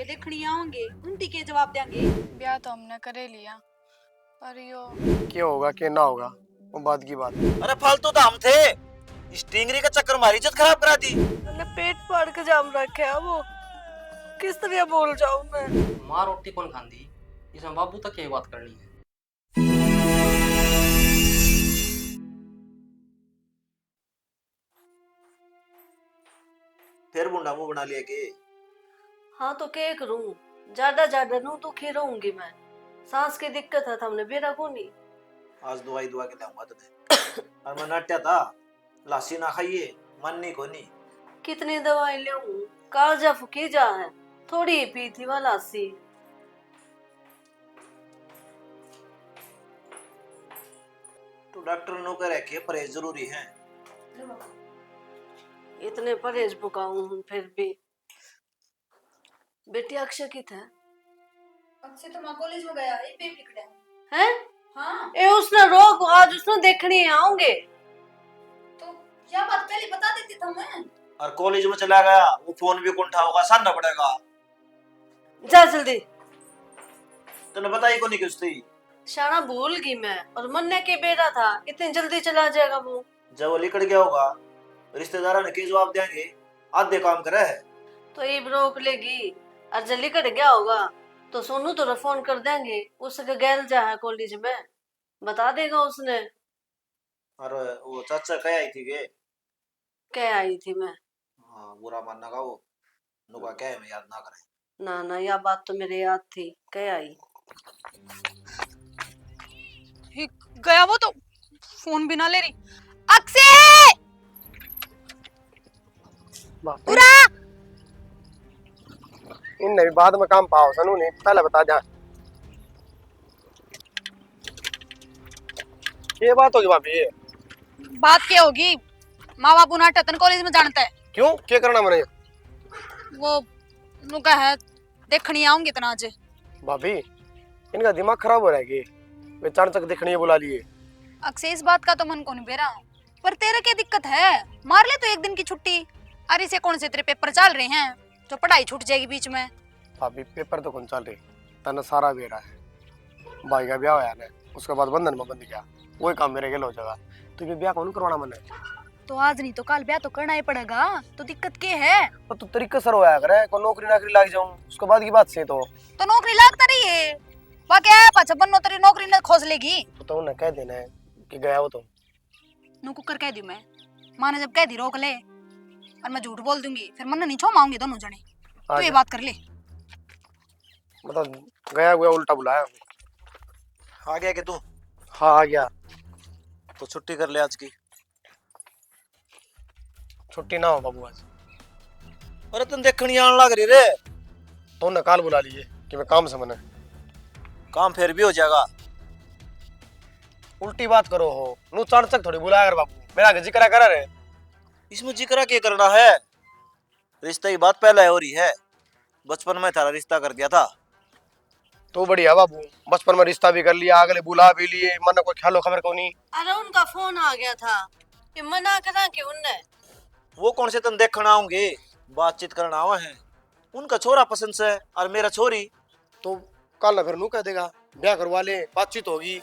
देखनी आओगे उनती के जवाब देंगे। ब्याह तो हमने करे लिया पर यो क्या होगा क्या ना होगा वो बात की बात। अरे फालतू तो हम थे, इस टिंगरी का चक्कर मारी इज्जत खराब करा दी। मैंने पेट फाड़ के जाम रखे है वो, किस तरह बोल जाऊं मैं। माँ रोटी कौन खांदी, इसमें बाबू तक यही बात करनी है। फिर बुंडा मुंह बना लिया के। हाँ तो क्या करूं, ज्यादा नू तो खी रहूंगी मैं। सांस की दिक्कत है, हमने बेरा को नहीं। आज दवाई दुआ के लाऊंगा तुझे। और मैं नट्या था, लासी ना खाइए, मन नहीं को नहीं। कितनी दवाई ले कालजा फुकी जा है, थोड़ी ही पी थी वाला लासी। तो डॉक्टर नो कह रखे परहेज जरूरी है। इतने परहेज पुकाऊं हूं फिर भी। बेटी अक्षय की था अक्षय तो मां कॉलेज में गया है पे पिकड़ा हैं? हाँ ए उसने रोक, आज उसने देखनी आऊंगे। तो क्या बात पहले बता देती था मैं। और कॉलेज में चला गया, वो फोन भी कौन उठाओगा, सानना पड़ेगा। जा जल्दी। तूने बताई को नहीं कुछ थी। शाना भूल गई मैं, और मन्ने के बेरा था, इतनी जल्दी चला जाएगा वो। जब वो निकल गया होगा रिश्तेदारों ने के जवाब देंगे, आधे काम करे है। तो ये रोक लेगी, और जल्दी कट गया होगा तो सोनू तो फोन कर देंगे, उसके गैल जा है कॉलेज में, बता देगा उसने। और वो चाचा कह आई थी के क्या आई थी मैं? हाँ बुरा मानना का वो नुका क्या है, मैं याद ना करे। ना ना, यह बात तो मेरे याद थी। क्या आई? गया वो तो फोन भी ना ले रही। अक्षय पूरा इन नहीं बाद में काम पाओ सनू नहीं पहले बता जा। ये बात होगी भाभी। बात क्या होगी, माँ बापू ना टतन कॉलेज में जानता है। क्यों क्या करना मैंने? वो नुका है देखनी आऊंगी इतना आज। भाभी इनका दिमाग खराब हो रहा है कि वे चाणचक देखने ये बुला लिए। अक्षय इस बात का तो मन को नहीं बेरा, पर तेरे क्या दिक्कत है, मार ले तो एक दिन की छुट्टी। अरे से कौन से तेरे पेपर चल रहे हैं जो पढ़ाई छूट जाएगी बीच में। भाभी पेपर तो कौन चल रही, तन सारा बेरा है। भाई का ब्याह होया ना, उसके बाद बंधन में बंध गया, वही काम मेरे के लो जगह। तो ये ब्याह कौन करवाना मैंने? तो आज नहीं तो कल ब्याह तो करना ही पड़ेगा, तो दिक्कत क्या है? तो तरीका सर होया करे, को नौकरी नाकरी लाग जाऊं उसके बाद की बात से तो नौकरी लगता रही है वह क्या है, पाछा बन्नो तेरी नौकरी न खोज लेगी। तो उन्हें कह देना है कि गया हो तो नु कुकर कह दी मैं, माँ ने जब कह दी रोक ले, और मैं झूठ बोल दूंगी फिर मन नहीं छोमाऊंगी दोनों जने। तो ये बात कर ले। मतलब गया हुआ उल्टा बुलाया। आ गया कि तू? हाँ आ गया। तो छुट्टी कर ले आज की। छुट्टी ना हो बाबू आज। अरे तुम देखनी आने लग रही रे। तो उन्हें काल बुला लिए कि मैं काम से मने। काम फिर भी हो जाएगा। उल्टी बात करो हो, नू चाणचक थोड़ी बुलाया कर बाबू, मेरा आगे जिक्र करा रे। इसमें जिक्र क्या करना है, रिश्ते की बात पहले हो रही है। बचपन में थारा रिश्ता कर दिया था। तो बढ़िया बाबू, बचपन में रिश्ता भी कर लिया, अगले बुला भी लिए, मन कोई ख्यालो खबर को नहीं। अरे उनका फोन आ गया था कि मना करा के उनने। वो कौन से तुम देखना आओगे, बातचीत करना आवा है। उनका छोरा पसंद से और मेरा छोरी। तो कल फिर नू कह देगा ब्याह करवा ले, बातचीत होगी,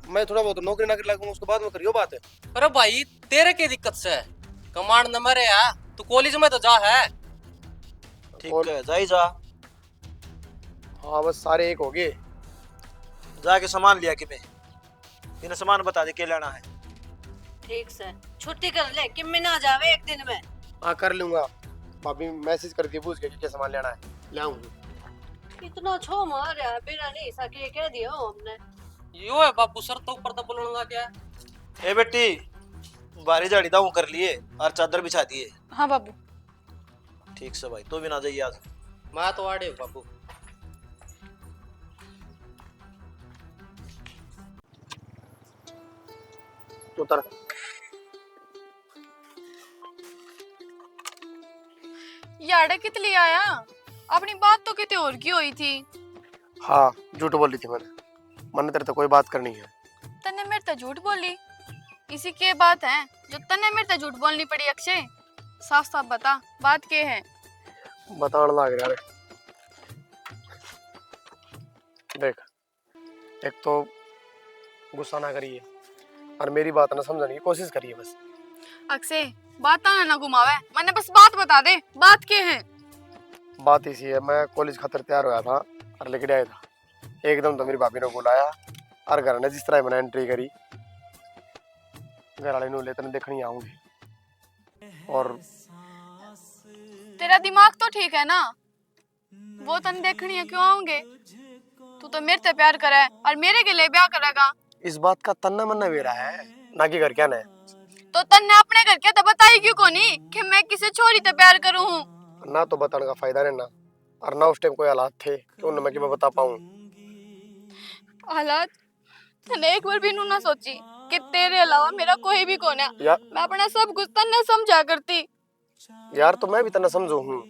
मैं थोड़ा बहुत नौकरी नाकरी लगूंगा, उसके बाद में करियो बात है। अरे भाई तेरे क्या दिक्कत से, कमांड नंबर है यार, तू कॉलेज में तो जा है। ठीक है जा ही जा। हाँ बस सारे एक हो गए। जाके सामान लिया कि मैं इन्हें सामान बता दे क्या लेना है। ठीक से छुट्टी कर ले कि मैं ना जावे एक दिन में। हाँ कर लूंगा, भाभी मैसेज करके पूछ के क्या सामान लेना है ले आऊंगी। इतना छो मार रहा है, बिना नहीं सके कह दिया हमने। यो है बाबू सर तो ऊपर तो बोलूंगा क्या। ए बेटी बारी झाड़ी दाऊ कर लिए और चादर बिछा दिए। हाँ बाबू। ठीक से भाई, तो भी ना जाइए आज। मैं तो आड़े हूँ बाबू। उतर। याडे कित लिए आया, अपनी बात तो कितने और की हुई थी। हाँ झूठ बोल रही थी मैंने तेरे तो कोई बात करनी है। तन्ने मेरे तो झूठ बोली, इसी के बात है जो तन्ने मेरे तो झूठ बोलनी पड़ी। अक्षय साफ साफ बता बात क्या है। बताने लग रहा है। देख, एक तो गुस्सा ना करिए और मेरी बात ना समझने की कोशिश करिए बस। अक्षय बात ना घुमावे, मैंने बस बात बता दे, बात क्या है? बात इसी है, मैं कॉलेज खातर तैयार होया था और लेके आया था। एकदम तो मेरी भाभी ने बुलाया और घर ने जिस तरह मैंने एंट्री करी, घर वाले नु लेते देखनी आऊंगी। और तेरा दिमाग तो ठीक है ना? वो तन देखनी है क्यों आऊंगे? तू तो मेरे से प्यार करे और मेरे के लिए ब्याह करेगा। इस बात का तन्ना मन्ना मेरा है, ना कि घर क्या ने। तो तन्ने अपने घर के तो बताई क्यों कोनी कि मैं किसी छोरी से प्यार करूं हूं? ना तो बताने का फायदा नहीं ना, और ना उस टाइम कोई हालात थे कि उन्हें मैं कि बता पाऊं। हालात तने एक बार भी नू ना सोची कि तेरे अलावा मेरा कोई भी कौन है। मैं अपना सब कुछ तन्ने समझा करती। यार तो मैं भी तना समझू हूँ,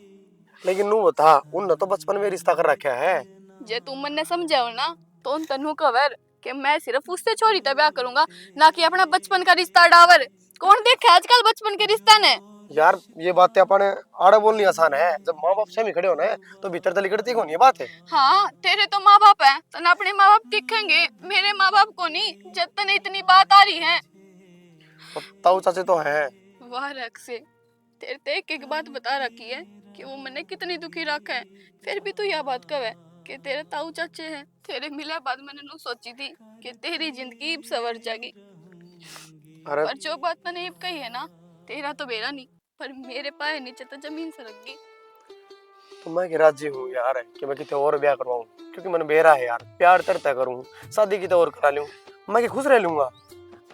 लेकिन नू बता, उन तो बचपन में रिश्ता कर रखा है। जे तू मन्ने समझाओ ना तो उन तन्नू कवर कि मैं सिर्फ उससे छोरी से ब्याह करूंगा, ना कि अपना बचपन का रिश्ता डावर। कौन देखे आजकल बचपन के रिश्ता ने? यार ये बातें अपन आड़े बोलनी आसान है, जब माँ बाप से खड़े होना है तो भीतर तो लिकड़ती कौन ये बात है। हाँ तेरे तो माँ बाप है, तने अपने माँ बाप दिखेंगे, मेरे माँ बाप को नहीं। जब तने इतनी बात आ रही है। ताऊ चाचे तो हैं। वाह अक्षय, तेरे ते एक बात बता रखी है कि वो मैंने कितनी दुखी रखा है, फिर भी तू यह बात कहे कि तेरे ताऊ चाचे हैं। तेरे मिले बाद मैंने नु सोची थी कि तेरी जिंदगी अब सवर जाएगी। अरे पर जो बात मैंने अब कही है ना, तेरा तो बेरा नहीं पर मेरे पाए नीचे तो जमीन सरक गई। तो मैं कि राजी हूँ यार कि मैं कितने और ब्याह करवाऊं, क्योंकि मन बेरा है यार, प्यार तरता करूँ, शादी की तो और करा लूं, मैं कि खुश रह लूंगा।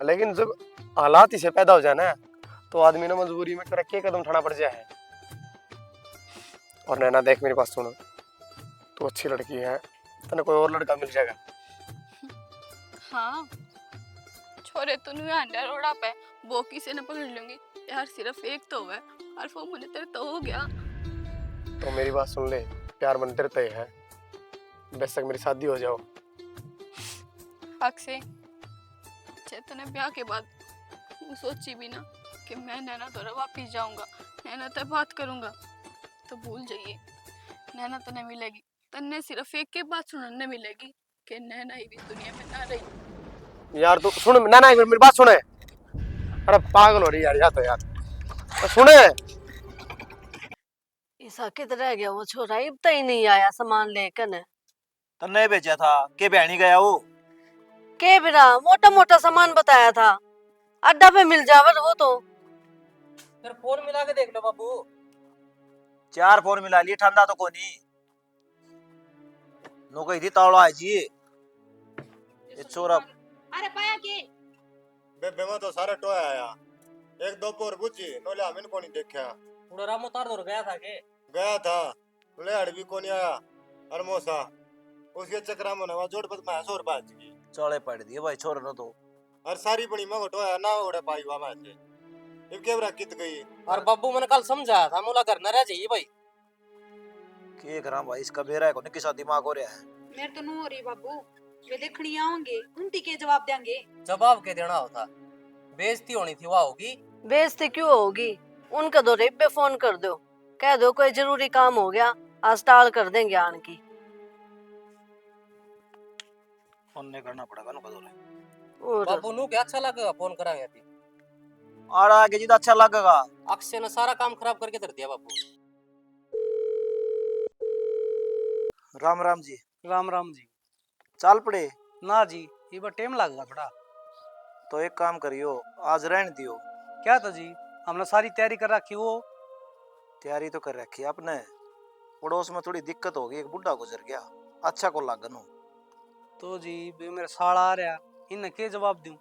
लेकिन जब हालात इसे पैदा हो जाए ना, तो आदमी ने मजबूरी में तेरा क्या कदम उठाना पड़ जाए। और नैना देख मेरी बात सुनो, तू अच्छी लड़की है, तने कोई और लड़का मिल जाएगा। हाँ छोरे तो नहीं अंडा रोड़ा पे वो किसी ने पकड़ लूंगी यार, सिर्फ एक तो है और वो मुझे तेरे तो हो गया। तो मेरी बात सुन ले, प्यार मन तेरे तय है, बेशक मेरी शादी हो जाओ। अक्षय चेतने ब्याह के बाद वो सोची भी ना कि मैं नैना तो वापिस जाऊंगा, नैना तो बात करूंगा, तो भूल जाइए नैना तने मिलेगी। तन्ने सिर्फ एक के बात सुनने मिलेगी कि नैना ही भी दुनिया में ना रही। यार तू सुन ना, मेरी बात सुने। अरे पागल हो रही यार, या तो यार तो सुने। ऐसा किधर रह गया वो छोरा, अब तक ही नहीं आया सामान लेकर ने। तन्ने भेजा था के बहनी गया वो। के बिना मोटा मोटा सामान बताया था, अड्डा पे मिल जावर वो तो। फिर फोन मिला के देख लो बाबू। 4 फोन मिला लिए, ठंडा तो कोनी नो कही थी तावड़ा है जी ये छोरा। अरे पाया के बेबे में तो सारे टोया आया, एक दो पोर बुझी नोले हमें को नहीं देखा। उड़ा रामो तार दूर गया था के? गया था लेड़ भी को नहीं आया, अरमोसा उसके चक्रा में नवा जोड़ बद मैं सोर बाज की चौड़े पड़ दिए भाई छोरा ने तो। और सारी बड़ी में टोया ना ओड़े पाई हुआ मैं से अब केवरा कित गई। और बाबू मैंने कल समझाया था, मोला घर न रह जाइए भाई। के करा भाई, इसका बेरा है को किसा दिमाग हो रहा है। मेरे तो नो हो रही बाबू, वे देखनी आऊंगे उनती के जवाब देंगे। जवाब के देना होता, बेइज्जती होनी थी वह होगी। बेइज्जती क्यों होगी? उनका दो रेप पे फोन कर दो, कह दो कोई जरूरी काम हो गया, आज टाल कर देंगे आन की। फोन नहीं करना पड़ेगा नो कदोले। और बाबू नु क्या अच्छा लगेगा फोन कराएंगे अभी। आड़ा आगे जितना अच्छा लगेगा। अक्षय ने सारा काम खराब करके धर दिया बाबू। राम राम जी। राम राम जी। चाल पड़े ना जी, ये बार टाइम लगेगा थोड़ा। तो एक काम करियो, आज रहने दियो। क्या था जी, हमने सारी तैयारी कर रखी। वो तैयारी तो कर रखी आपने, पड़ोस में थोड़ी दिक्कत होगी, एक बुढ़ा गुजर गया, अच्छा को लागन हो। तो जी बे मेरा साड़ा आ रहा, इन्हें के जवाब दूं?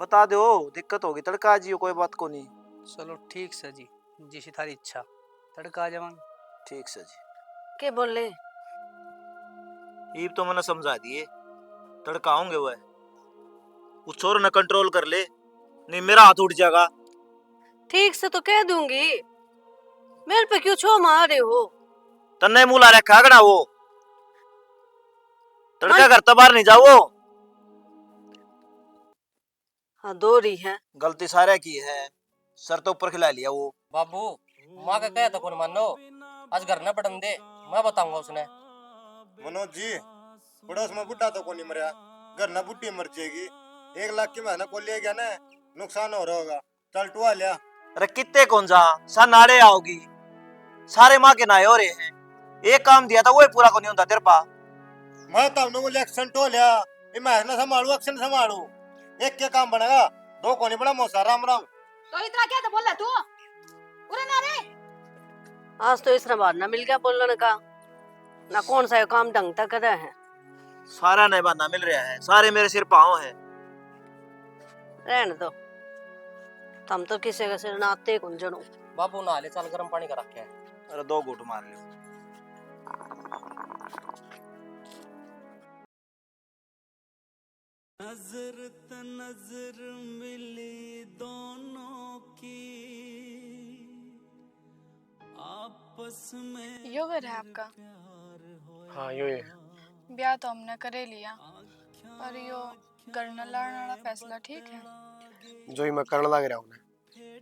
बता दो दिक्कत होगी, तड़का जियो, कोई बात को नहीं। चलो ठीक से जी, जिसी थारी इच्छा, तड़का आ जावांगे। ठीक से जी। के बोले ईब तो मैंने समझा दिए, तड़का होंगे वह, उस छोर ने कंट्रोल कर ले, नहीं मेरा हाथ उठ जाएगा। ठीक से तो कह दूंगी, मेरे पे क्यों छो मार रहे हो? तन्ने मुला रखा गड़ा वो, तड़का घर तो बाहर नहीं जाओ। हाँ दो रही है, गलती सारे की है, सर तो ऊपर खिला लिया वो। बाबू माँ का कहे तो कौन मानो, आज घर न पटन दे, मैं बताऊंगा उसने। मनोज जी पड़ोस में बुढ़ा तो कोनी मरिया, घर ना बुढ़ी मर जाएगी। 1 लाख की महीना को ले गया ना, नुकसान हो रहा होगा। चल टुआ लिया। अरे कितने कौन जा सा नाड़े आओगी, सारे माँ के नाए हो रहे हैं। एक काम दिया था वो पूरा को नहीं होता तेरे पा। मैं तब ने बोले एक्शन टो लिया, ये मैं ना संभालू एक्शन संभालू, एक क्या काम बनेगा, 2 को नहीं बड़ा मौसा। राम राम। तो इतना क्या तो बोल रहा तू उरे ना रे। आज तो इसने बहाना मिल गया बोलने का, ना कौन सा ये काम ढंग तक करे है। सारा नए बहाना मिल रहा है, सारे मेरे सिर पाँव है। रहने दो, हम तो किसी के सिर नाते कुंजन हूँ। बाबू नहा ले, चल गर्म पानी का रखे है। अरे 2 घूंट मार लियो। नजर त नजर मिली दोनों की, आपस में यो घर है आपका? हाँ यो है। ब्याह तो हमने करे लिया, पर यो करना लाने वाला फैसला ठीक है? जो ही मैं करने लग रहा हूँ ना,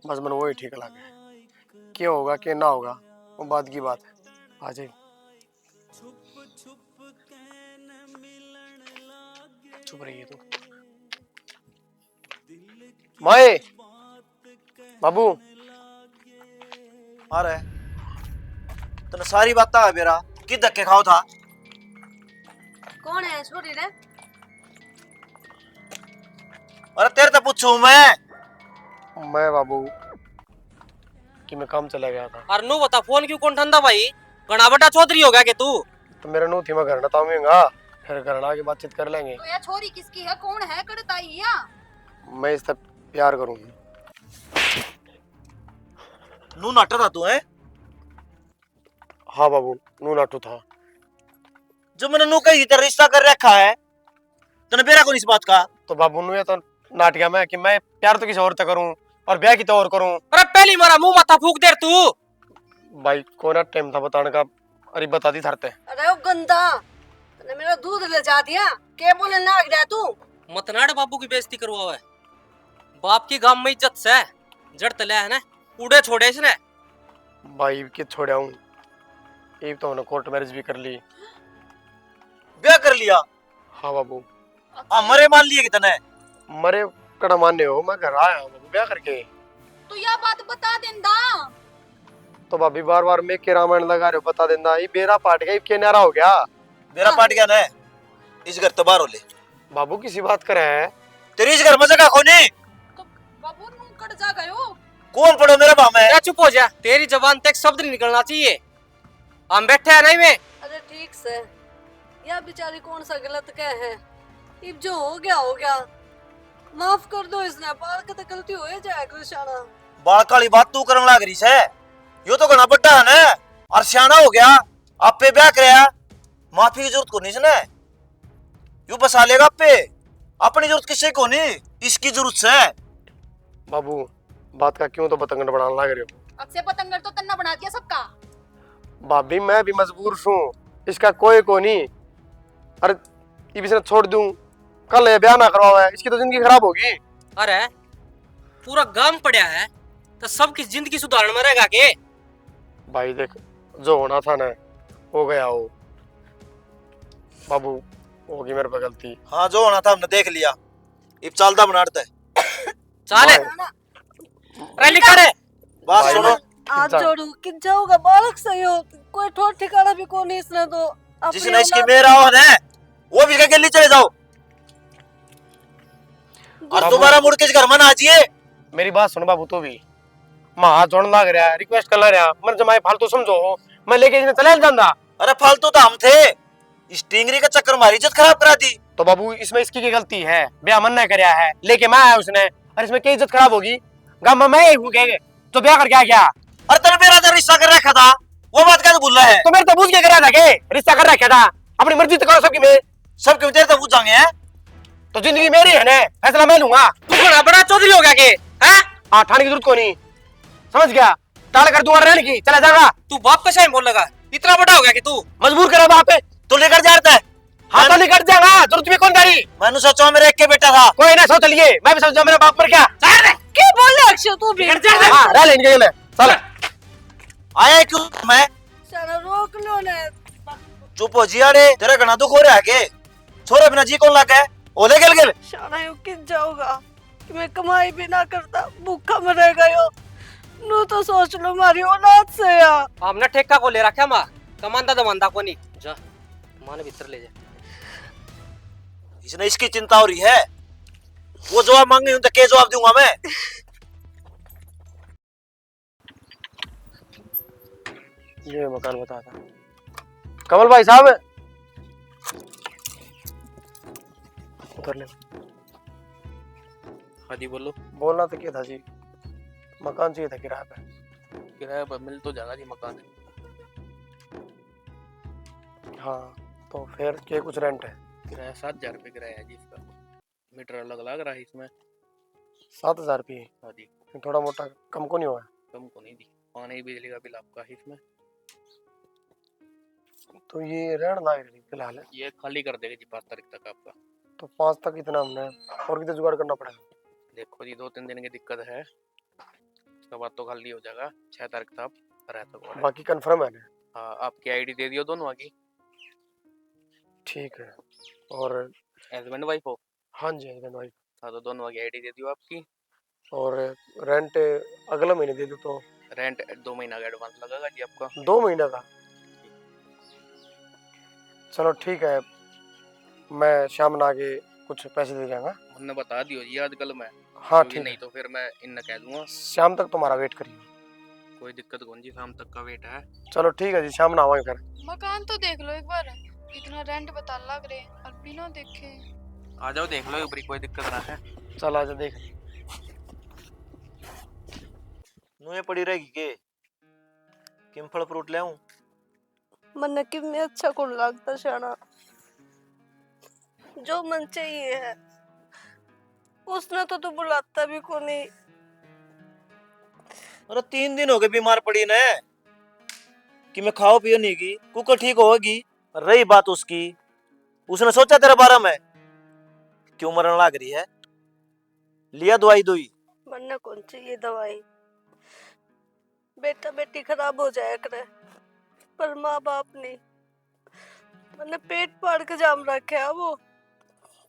बस मन वही ठीक लगे। क्या होगा क्या ना होगा वो बाद की बात है। आ जाइए। चुप रहिए तू। माए बाबू अरे तने सारी बात है मेरा कि धक्के खाओ था। कौन है छोरी रे? अरे तेरे तो पूछूं मैं बाबू कि मैं काम चला गया था। और नू बता फोन क्यों कौन ठंडा भाई, घना बड़ा चौधरी हो गया कि तू? तो मेरा नू थी मैं घर ना ताऊंगा, फिर घर आके बातचीत कर लेंगे। तो ये छोरी किसकी है, कौन है कड़ताई या? मैं इससे प्यार करूंगी। नू नाटा था तू है? हाँ बाबू नू नाटू था। जो मैंने नू कही तेरा रिश्ता कर रखा है, तने बेरा कौन इस बात का? तो बाबू नू ये तो नाट गया मैं कि मैं प्यार तो किसी और से करूं और ब्याह की तो और करूं। अरे पहली मारा मुंह माथा फूक देर तू। भाई कोना टाइम था बताने का। अरे बता दी धरते। अरे वो गंदा, तूने मेरा दूध ले जा दिया, के बोले ना गया तू? मतनाड़ बाबू की बेइज्जती करवाओ है। बाप की गांव में इज्जत से जड़ तले है ना, उड़े छोड़े इसने। भाई के छोड़ा हूं, ये तो हमने कोर्ट मैरिज भी कर ली। ब्याह कर लिया? हाँ बाबू। हाँ मरे मान लिए कि तने? मरे कड़ा मानने हो, मैं घर आया हूँ बाबू ब्याह करके। तू यह बात बता देंदा। तो भाभी बार बार मैं के रामायण लगा रहे हो, बता देना ये बेरा पाट गया, के न्यारा हो गया। बेरा पाट गया ना, इस घर तो बाहर हो ले। बाबू किसी बात करे है? तेरी इस घर में जगह खोनी। तो बाबू नू कट जा गयो। कौन पड़ो मेरा बाप है? चुप हो जा, तेरी जबान तक शब्द नहीं निकलना चाहिए। हम बैठे हैं नहीं में। अरे ठीक से, यह बेचारी कौन सा गलत कह है, अब जो हो गया, माफ कर दो। इसने बाल के तो गलती हो जाए कृष्णा। बाल काली बात तू करने लग रही है, यो तो घना बड्डा है ना और सियाना हो गया। आप पे ब्याह कराया, माफी की जरूरत को नहीं है, यू बसा लेगा आप पे। अपनी जरूरत किसी को नहीं, इसकी जरूरत है। बाबू बात का क्यों तो पतंगड़ बनाने लग रहे हो? अब से पतंगर तो तन्ना बना दिया सबका। भाभी मैं भी मजबूर हूँ, इसका कोई को नहीं। अरे ये भी छोड़ दूं, कल ये ब्याह ना करवाओ, इसकी तो जिंदगी खराब होगी। अरे पूरा गांव पड़ा है तो सबकी जिंदगी सुधारने में रहेगा के? भाई देख जो होना था ना हो गया हो। बाबू होगी मेरे पे गलती। हाँ जो होना था हमने देख लिया, अब चालदा बनाते है। चाले रैली करे बात भाई, सुनो, हाथ जोड़ू कि जाऊंगा, बालक सही हो, कोई ठोर ठिकाना भी को नहीं इसने तो। अपनी जिसने इसकी औलाद- मेरा हो ना वो भी गली चले जाओ और दोबारा मुड़ के इस घर में ना आजिए। मेरी बात सुन बाबू, तो भी मैं हाथ जोड़ने लग रहा है, रिक्वेस्ट कर रहा है, मर जमाए फालतू समझो हो, मैं लेके इसने चले जाता। अरे फालतू तो हम थे, इस टिंगरी का चक्कर मारी इज्जत खराब करा दी। तो बाबू इसमें इसकी की गलती है, ब्याह मन नहीं कराया है, लेके मैं आया उसने, और इसमें क्या इज्जत खराब होगी? गाँव में मैं हूँ तो ब्याह करके आ गया। अरे तेरे मेरा जो रिश्ता कर रखा था वो बात क्या भूल रहा है? तो मेरे तो पूछ के कराया था के रिश्ता कर रखा था, अपनी मर्जी तो करो सबकी। में सब क्यों तेरे तो पूछ जाएंगे हैं? तो जिंदगी मेरी है ना, फैसला मैं लूंगा। तू बड़ा बड़ा चौधरी हो गया के? हैं? हाँ ठाने की जरूरत को नहीं, समझ गया? टाल कर दूंगा रहने की, चला जाएगा। तू बाप का शायद बोल लगा, इतना बड़ा हो गया कि तू मजबूर करा बाप पे, तू लेकर जाता है? हाँ तो निकट जाएगा, जरूरत भी कौन करी? मैंने सोचा मेरे एक के बेटा था। कोई ना सोच लिए, मैं भी समझा मेरा बाप पर क्या क्या बोले अक्षय तू भी? हाँ रह लेंगे मैं चल। आया क्यों मैं? चलो रोक लो ने। चुप हो जिया रे, तेरा घना दुख हो रहा है के? थोड़े बिना जी कौन लग गए ओले गेल गेल शाना यू किस जाऊंगा कि मैं कमाई भी ना करता भूखा मरेगा यो नू तो सोच लो मारी औलाद से या हमने ठेका को ले रखा माँ कमांदा दमांदा को नहीं जा माँ ने भीतर ले जा इसने इसकी चिंता हो रही है वो जवाब मांगे तो क्या जवाब दूंगा मैं ये मकान बता था कमल भाई साहब उतर ले। हाँ जी बोलो। बोलना तो क्या था जी, मकान चाहिए था किराए पे। किराए पर मिल तो जाएगा जी मकान। हाँ तो फिर क्या कुछ रेंट है? किराया 7,000 रुपये किराया है जी इसका। मीटर अलग लग रहा है इसमें। 7,000 रुपये? हाँ जी। थोड़ा मोटा कम को नहीं हुआ? कम को नहीं दी। पानी बिजली का बिल आपका है इसमें। तो ये रहने लायक नहीं फिलहाल है। ये खाली कर देगा जी 5 तारीख तक आपका। तो 5 तक इतना हमने और कितना जुगाड़ करना पड़ेगा? देखो जी 2-3 दिन की दिक्कत है, उसके बाद तो खाली हो जाएगा। 6 तारीख तक आप रह सको। बाकी कंफर्म है ना? हाँ आपकी आईडी दे दियो दोनों की। ठीक है। और हस्बैंड वाइफ हो? हाँ जी हस्बैंड वाइफ। हाँ तो दोनों की आईडी दे दियो आपकी। और रेंट अगला महीने दे दो तो? रेंट 2 महीना का एडवांस लगेगा जी आपका। 2 महीना का? चलो ठीक है, मैं शाम में आके कुछ पैसे दे जाऊंगा। हमने बता दियो जी आजकल मैं। हाँ ठीक नहीं तो फिर मैं इन्हें कह दूंगा। शाम तक तुम्हारा वेट करिए। कोई दिक्कत कौन जी, शाम तक का वेट है। चलो ठीक है जी, शाम में आवांगे फिर। मकान तो देख लो एक बार, इतना रेंट बता लग रहे और बिना देखे। आ जाओ देख लो एक बारी, कोई दिक्कत ना है। चल आजा देख। नुए पड़ी रहेगी के किम फल फ्रूट ले आऊं? मन कि में अच्छा को लगता शाना जो मन चाहिए है उसने तो तू बुलाता भी को नहीं। अरे 3 दिन हो गए बीमार पड़ी ने कि मैं खाओ पियो नहीं की कुकर ठीक होगी। रही बात उसकी, उसने सोचा तेरे बारे में क्यों मरने लग रही है, लिया दवाई दुई। मन कौन चाहिए दवाई, बेटा बेटी खराब हो जाए करे पर माँ बाप नहीं। मैंने पेट फाड़ के जाम रखे है वो,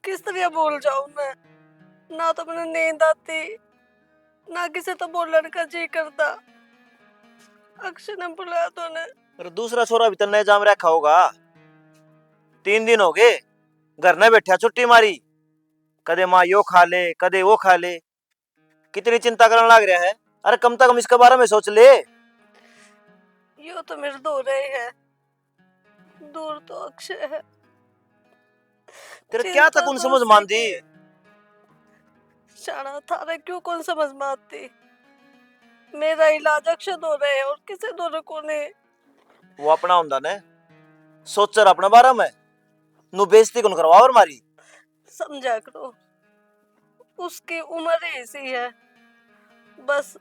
किस तरह बोल जाऊं मैं? ना तो मैंने नींद आती ना किसी तो बोलने का जी करता। अक्षय ने बुलाया तो ने। अरे दूसरा छोरा भी तन्ने जाम रखा होगा। 3 दिन हो गए घर न बैठा छुट्टी मारी, कदे माँ यो खा ले कदे वो खा ले, कितनी चिंता करने लग रहा है। अरे कम से कम इसके बारे में सोच ले। यो तो मेरे दूर ही है, दूर तो अक्षय है। तेरे क्या तक उन समझ मान दी? शाना थारे क्यों कौन समझ में आती? मेरा इलाज अक्षय दो रहे और किसे दो को नहीं। वो अपना हुंदा ने सोच कर अपने बारे में नु बेइज्जती कौन करवाओ और मारी। समझा करो उसकी उम्र ही ऐसी है बस।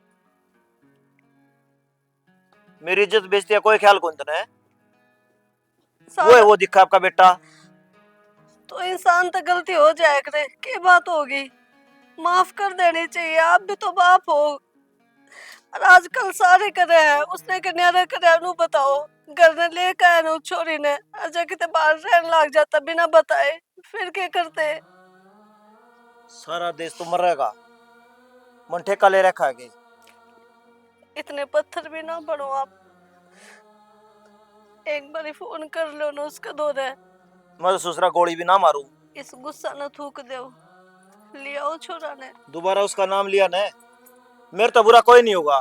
मेरी इज्जत बेइज्जती का कोई ख्याल कौन तने? वो है वो दिखा आपका बेटा। तो इंसान तो गलती हो जाए करे, क्या बात होगी? माफ कर देनी चाहिए, आप भी तो बाप हो। और आजकल सारे करे हैं, उसने कन्यारे करे नु बताओ घर ने ले के नु छोरी ने अजय किते बाहर रहने लग जाता बिना बताए, फिर क्या करते? सारा देश तो मर रहेगा, मन ठेका ले रखा है। इतने पत्थर भी ना बनो आप, एक बार फोन कर लो ना उसका दो रहे। मैं तो दूसरा गोली भी ना मारूं। इस गुस्सा न थूक दो, लियाओ छोरा ने। दोबारा उसका नाम लिया ने मेरे तो बुरा कोई नहीं होगा।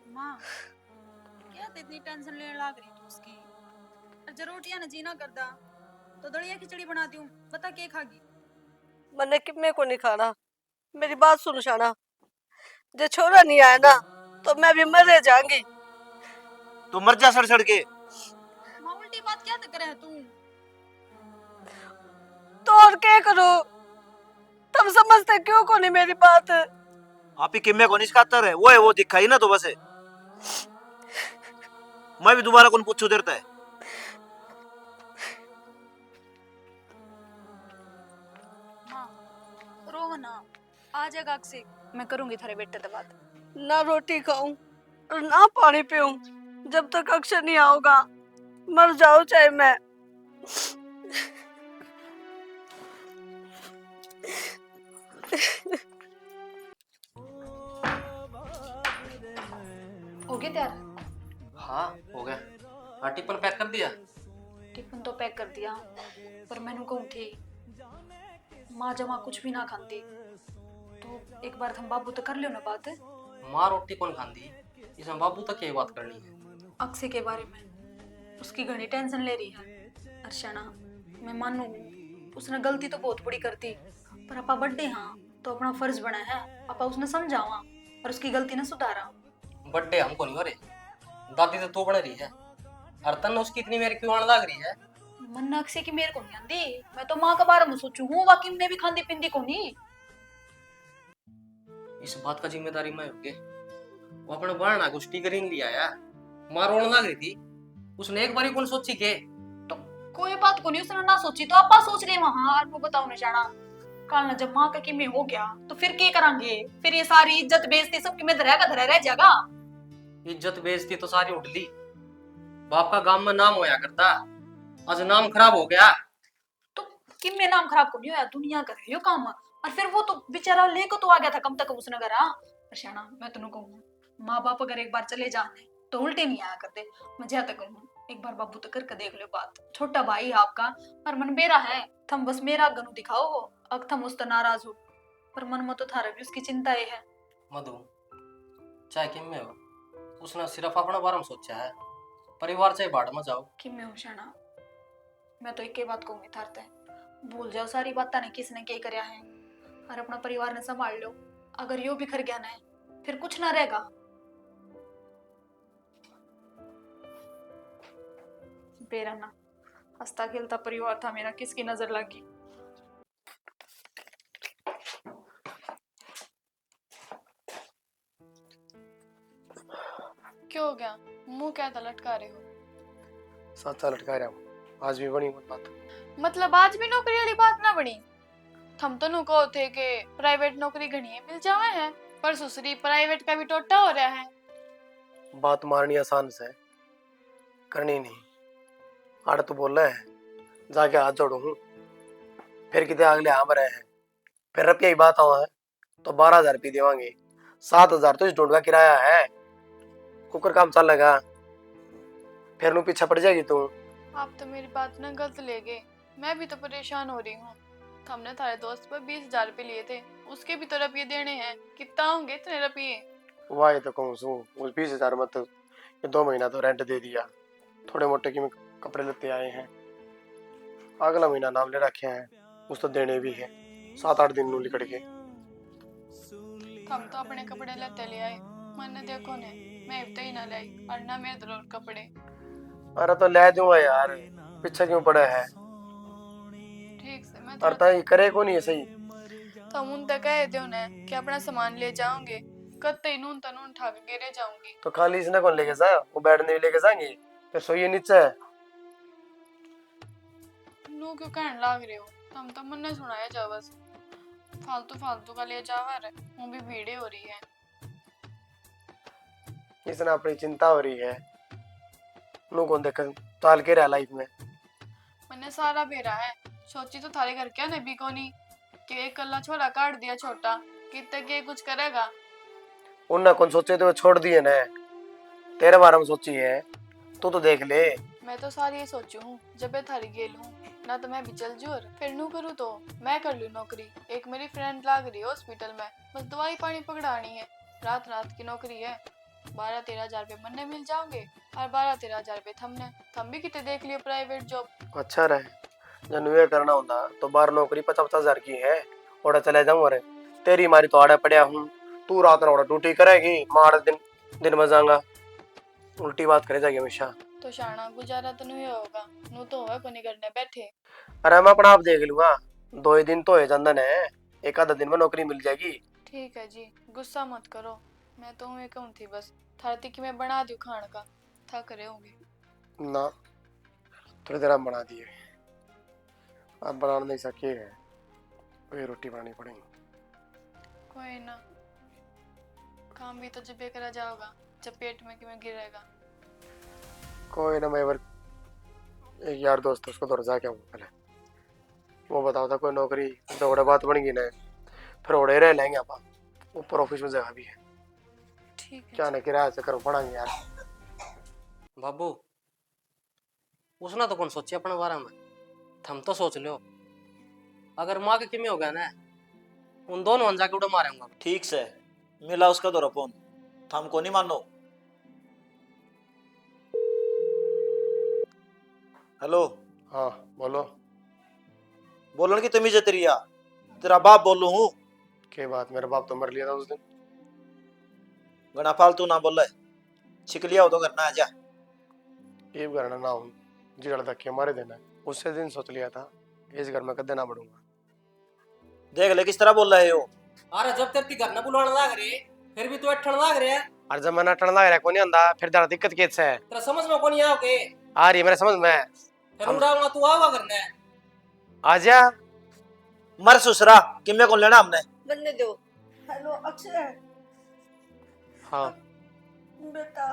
माँ क्या तो इतनी टेंशन लेने लग रही तू उसकी? अगर रोटियां न जीना करदा तो दलिया खिचड़ी बना दूं, बता के खागी? मैंने कि मैं को नहीं खाना, मेरी बात सुन शाना। जो छोरा नहीं आया ना तो मैं भी मर जाऊंगी। तू मर जा सड़ सड़ के। माँ उल्टी बात क्या तक रहे तू? तो और क्या करूं? तुम समझते क्यों को नहीं मेरी बात? आप ही किम्मे को निष्कातर है, वो है वो दिखाई ना तो बस है। मैं भी दोबारा कौन पूछू देता है। माँ रो ना, आ जाएगा अक्सी, मैं करूंगी थारे बेटे से बात। ना रोटी खाऊं और ना पानी पीऊं जब तक अक्षय नहीं आओगा। मर जाओ चाहे मैं। हो गए तैयार? हाँ हो गया। हाँ टिफिन पैक कर दिया। टिफिन तो पैक कर दिया, पर मैंने कहूँ थी माँ जमा कुछ भी ना खाती तो एक बार हम बाबू तो कर लियो ना बात। माँ रोटी कौन खाती, इसमें बाबू तक यही बात करनी है। अक्षय के बारे में उसकी घनी टेंशन ले रही है अर्चना। मैं मानू उसने गलती तो बहुत बड़ी करती, पर अपा बड्डे हाँ तो अपना फर्ज बना है अपा उसने समझावा और उसकी गलती ने सुधारा। बर्थडे हमको नहीं हो रही, दादी तो तू बन रही है। और तन उसकी इतनी मेरी क्यों आने लग रही है। मन अक्षय की मेरे को नहीं आंदी, मैं तो माँ के बारे में सोचू हूँ, बाकी मैं भी खांदी पिंदी को नहीं। इस बात का जिम्मेदारी मैं होगी। वो अपने बहना को स्टिकरिंग लिया है, माँ रोने लग रही थी, उसने एक बारी कौन सोची के। तो कोई बात को नहीं उसने ना सोची तो आपा सोच रहे वहां। और वो बताओ नहीं जाना कल ना जब माँ का किमें हो गया तो फिर क्या करेंगे? फिर ये सारी इज्जत बेइज्जती सब किमें धरा का धरा रह जाएगा। इज्जत बेइज्जती तो सारी उठ ली, बाप का गांव में नाम होया करता, आज नाम खराब हो गया। तो किमें नाम खराब को नहीं होया, दुनिया कर रही हो काम। और फिर वो तो बेचारा लेको तो आ गया था कम तक उसने करा। शाना मैं तेन कहूँ माँ बाप अगर एक बार चले जाने तो उल्टे नहीं आया करते। मैं ज्यादा कहूँ एक बार बाबू तो करके देख लो बात, छोटा भाई आपका और मन बेरा है। थम बस मेरा गनु दिखाओ हो, अब थम उस तो नाराज हो, पर मन में तो थारा भी उसकी चिंता ये है। मधु चाहे किम में हो, उसने सिर्फ अपना बारे में सोचा है, परिवार चाहे बाढ़ में जाओ। कि मैं हूँ शाना, मैं तो एक ही बात कहूंगी थारते भूल जाओ सारी बातें ने किसने क्या करया है और अपना परिवार ने संभाल लो। अगर यो बिखर गया ना फिर कुछ ना रहेगा। बेरा ना हंसता खेलता परिवार था मेरा, किसकी नजर लगी। क्यों हो गया, मुंह क्या था लटका रहे हो? साचा लटका रहा हूँ, आज भी बनी बात। मतलब आज भी नौकरी वाली बात ना बनी? थम तो नु कहो थे कि प्राइवेट नौकरी घनी मिल जावे है, पर सुसरी प्राइवेट का भी टोटा हो रहा है। बात मारनी आसान से, करनी नहीं। आड़ तो बोल रहा है जाके हाथ जोड़ू हूँ, फिर कितने अगले हाँ रहे हैं, फिर रुपया ही बात हुआ है तो 12,000 रुपये देवांगे, 7,000 तो इस ढूंढ का किराया है, कुकर काम चल लगा, फिर नु पीछे पड़ जाएगी तू। आप तो मेरी बात ना गलत ले गए, मैं भी तो परेशान हो रही हूँ। हमने थारे दोस्त पर 20,000 रुपये लिए थे, उसके भी तो रुपये देने हैं, कितना होंगे इतने रुपये? वाह तो कहूँ सू उस 20,000 में तो ये 2 महीना तो रेंट दे दिया, थोड़े मोटे की में कपड़े लेते आए हैं, अगला महीना नाम ले रखे हैं, उस तो देने भी है, 7-8 दिन नू लिकड़ के। हम तो अपने कपड़े लेते ले आए, मैंने देखो ने मैं इतना ही ना लाई और ना मेरे जरूर कपड़े। अरे तो ले दूंगा यार, पीछे क्यों पड़ा है? ठीक से मैं और ताई करे को नहीं है सही। तो हम उन तक कहे थे उन्हें कि अपना सामान ले जाओगे, कत्ते नून तनून उठा के गिरे जाऊंगी। तो खाली इसने कौन लेके जाए, वो बैठने भी लेके जाएंगे, फिर सोइए नीचे। नू क्यों कहने लाग रहे हो, हम तो मन ने सुनाया जा बस, फालतू फालतू का ले जावा रे, वो भी भीड़े हो रही है। इसने अपनी चिंता हो रही है, नू कौन देख ताल के रहा लाइफ में। मैंने सारा बेरा है, सोची तो थारे घर क्या नबी को नहीं कि एक कल्ला छोरा काट दिया छोटा, कितने के कुछ करेगा। उन्ना कौन सोचे तो छोड़ दिए ना, तेरे बारे में सोची है, तू तो देख ले। मैं तो सारी ये सोचू हूँ जब मैं थारी गेल हूँ ना, तो मैं भी चल जू और फिर नू करूँ तो मैं कर लूँ नौकरी। एक मेरी फ्रेंड लाग रही है हॉस्पिटल में, बस दवाई पानी पकड़ानी है, रात रात की नौकरी है। 12-13 हजार रुपये मन्ने मिल जाओगे और 12-13 हजार रुपये थमने, थम भी कितने देख लियो प्राइवेट जॉब। अच्छा रहे, जब ये करना होता तो बाहर नौकरी 50-50 हजार की है, ओड़ा चले जाऊँ। अरे तेरी मारी तो आड़े पड़िया हूँ, तू रात ना ओड़ा ड्यूटी करेगी, मार दिन दिन में जाऊंगा, उल्टी बात करे जाएगी हमेशा। तो शाना गुजारा तो नहीं होगा, नू तो होगा को नहीं करने बैठे। अरे मैं अपना आप देख लूंगा, 2 ही दिन तो है चंदन है, एक आधा दिन में नौकरी मिल जाएगी। ठीक है जी, गुस्सा मत करो, मैं तो हूँ कहूँ थी बस थारती कि मैं बना दूँ खाने का, थक रहे होंगे ना, थोड़ी देर बना दिए, अब बना नहीं सके है, कोई रोटी बनानी पड़ेगी। कोई ना, काम भी तो जब करा जाओगा जब पेट में कि मैं गिरेगा। कोई ना, मैं एक यार दोस्त उसको दौड़ जाके आऊँ पहले, वो बताओ था कोई नौकरी, दौड़े बात बन गई ना फिर ओड़े रह लेंगे आप ऊपर ऑफिस में जगह भी है ठीक है क्या ना किराया से करो पड़ेंगे यार। बाबू उसने तो कौन सोचे अपने बारे में, थम तो सोच लो। अगर माँ के किमे हो गया ना उन दोनों अंजा के उड़ा मारेंगे। ठीक से मिला उसका दो फोन, हमको नहीं मानो। हेलो। हाँ बोलो। बोलन की तमीज है तेरी या? तेरा बाप बोलू हूँ। के बात, मेरा बाप तो मर लिया था उस दिन। गना फालतू ना बोल, छिक लिया हो तो करना आ जा। ये करना ना हूँ जिगड़ धक्के मारे देना, उससे दिन सोच लिया था इस घर में कदे ना बढ़ूंगा। देख ले किस तरह बोल रहे हो। अरे जब तेरे घर ना बुलाने लाग रहे फिर भी तू अठन लाग रहे है। और जब मैंने टन लग रहा कोनी आंदा फिर जरा दिक्कत कैसे है? तेरा समझ में कौन आओ के आ रही है मेरे समझ में। फिर उड़ाऊंगा तू आवा करना है। आजा मर सुसरा किमे को लेना हमने। बनने दो। हेलो अक्षय। हाँ बेटा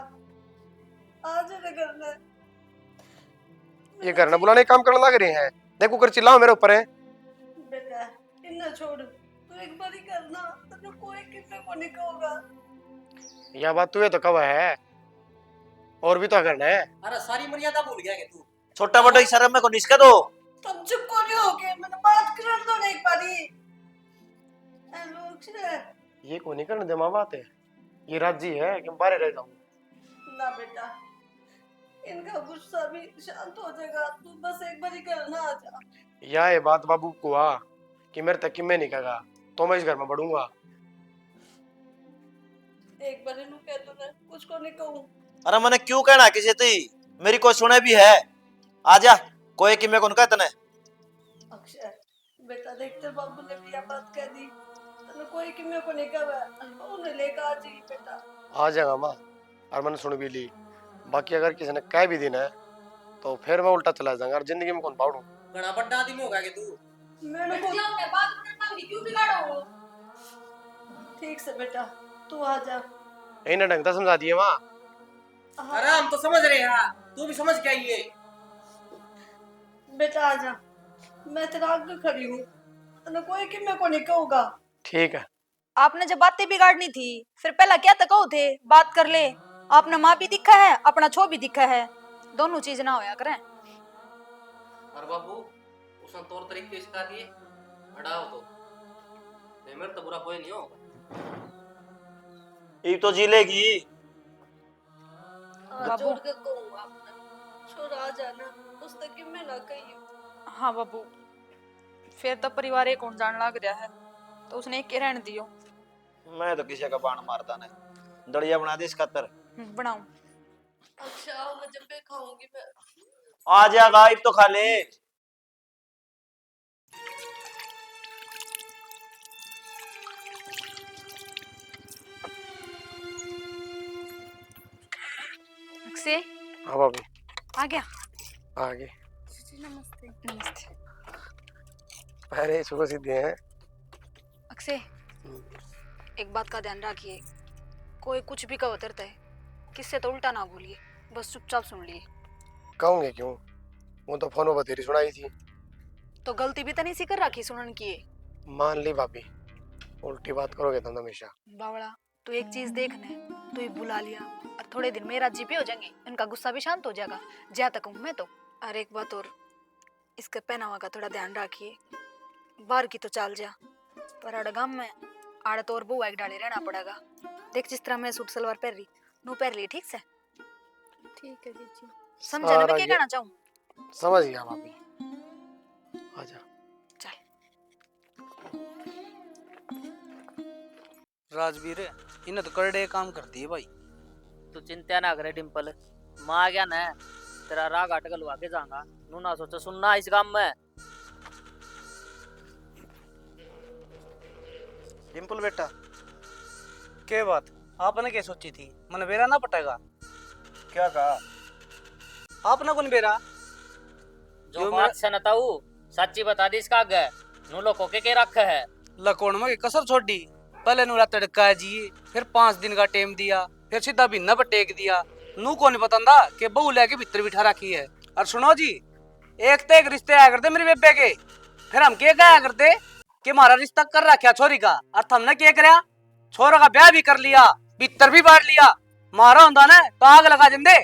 आज रे घर में ये करना बुलाने काम करने लग रहे हैं। देखो कर चिल्लाओ मेरे ऊपर है। बेटा इन्हें छोड़, तू एक बार ही करना, तो कोई किसी को नहीं कहोगा। यह बात तू है तो कब है, और भी तो करना है। अरे सारी मर्यादा भूल गया कि तू। छोटा बड़ा इशारा में को निस्का दो। तुम चुप को नहीं होगे, मैंने बात कर दो ना एक बारी। हेलो अक्षय। ये को नहीं करने दे माँ बात है, ये राजी है कि बाहर रह जाऊं। ना बेटा इनका गुस्सा भी शांत हो जाएगा, तू बस एक बार ही करना आ जा। या ये बात बाबू को आ कि मेरे तक मैं नहीं कहेगा तो मैं इस घर में बढ़ूंगा। एक बार इन्हें कह दो ना, कुछ को नहीं कहूँ। अरे मैंने क्यों कहना किसी ती, मेरी कोई सुने भी है। आजा कोई किमे को कहते ने। अक्षय बेटा देखते बाबू ने भी यह बात कह दी, तने कोई किमे को नहीं कहा, उन्हें लेकर आ जाइए बेटा। आ जाएगा माँ, और मैंने सुन भी ली। बाकी अगर किसी ने कह भी देना है तो फिर मैं उल्टा चला जाऊंगा और जिंदगी में कौन पाऊं। बड़ा बड़ा आदमी होगा कि तू। मैंने को मैं बात करना भी क्यों बिगाड़ो? ठीक से बेटा तू आ जा। इन्हें ढंग से समझा दिए माँ। अरे हम तो समझ रहे हैं, तू भी समझ के आइए। बेटा आ जा, मैं तेरा आगे खड़ी हूँ, तने कोई किमे को नहीं कहूँगा। ठीक है। आपने जब बातें बिगाड़नी थी फिर पहला क्या तक कहो थे बात कर ले। आपने माँ भी दिखा है, अपना छो भी दिखा है, दोनों चीज ना होया करें। और बाबू उसने तौर तरीके सिखा दिए, हटाओ तो मेरे तो बुरा कोई नहीं होगा। ये तो जी लेगी। बाबू। जोड़ के कहूँगा अपना, छोड़ आ जाना, उस तक किमे ना कहियो। हाँ बाबू, फिर तो परिवार एक कौन जान लग रहा है तो उसने एक के रहने दियो। मैं तो किसी का बाण मारता नहीं, दड़िया बना दी इस खातर। बनाऊं? अच्छा मैं जब भी खाऊंगी मैं। आ जा गाइब तो खा ले। अक्षय हाँ भाभी आ गया। आगे। नमस्ते। नमस्ते अरे सुबह सीधे हैं। अक्षय एक बात का ध्यान रखिए, कोई कुछ भी कहो उतरता है किससे तो उल्टा ना बोलिए, बस चुपचाप सुन लिए। कहूँगे क्यों, वो तो फोन पर तेरी सुनाई थी। तो गलती भी तो नहीं सी कर रखी सुनन की। मान ली भाभी, उल्टी बात करोगे तुम हमेशा। बावड़ा तू एक चीज देखने, तू ही बुला लिया और थोड़े दिन मेरा जी पे हो जाएंगे, इनका गुस्सा भी शांत हो जाएगा। जा तक हूँ मैं तो। और एक बात और, इसके पहनावा का थोड़ा ध्यान रखिए, बाहर की तो चाल जा पर अड़गाम में आड़ तो और बुआ एक डाले रहना पड़ेगा। देख जिस तरह मैं सूट सलवार पहन रही नू पहन ली, ठीक से? ठीक है जीजी। समझे ना मैं क्या कहना चाहूँ? समझ गया भाभी, आजा। चल। राजवीर इन्हें तो करड़े काम करती है भाई। तू चिंता ना करे डिम्पल, माँ क्या न तेरा राग अटकल हुआ के जाऊंगा, नू ना सोचा सुनना इस काम में। डिम्पल बेटा के बात आपने क्या सोची थी, मन बेरा ना पटेगा? क्या कहा? आपने कौन बेरा? जो बात से नताऊ सच्ची बता दी इसका आगे, नू लोगों के रख है। लकोड़ में कसर छोड़ दी, पहले नूरा तड़का जी, फिर 5 दिन का टेम दिया, फिर सीधा बिन्ना पर टेक दिया। नू को नहीं पता कि बहू लेके भीतर बिठा रखी है। और सुनो जी, एक तो एक रिश्ते आया करते मेरे बेबे के, फिर हम क्या कहा करते कि हमारा रिश्ता कर रखा छोरी का, और हमने क्या करया, छोरा का ब्याह भी कर लिया, भीतर भी बांट लिया। मारा होता ना तो आग लगा देंगे।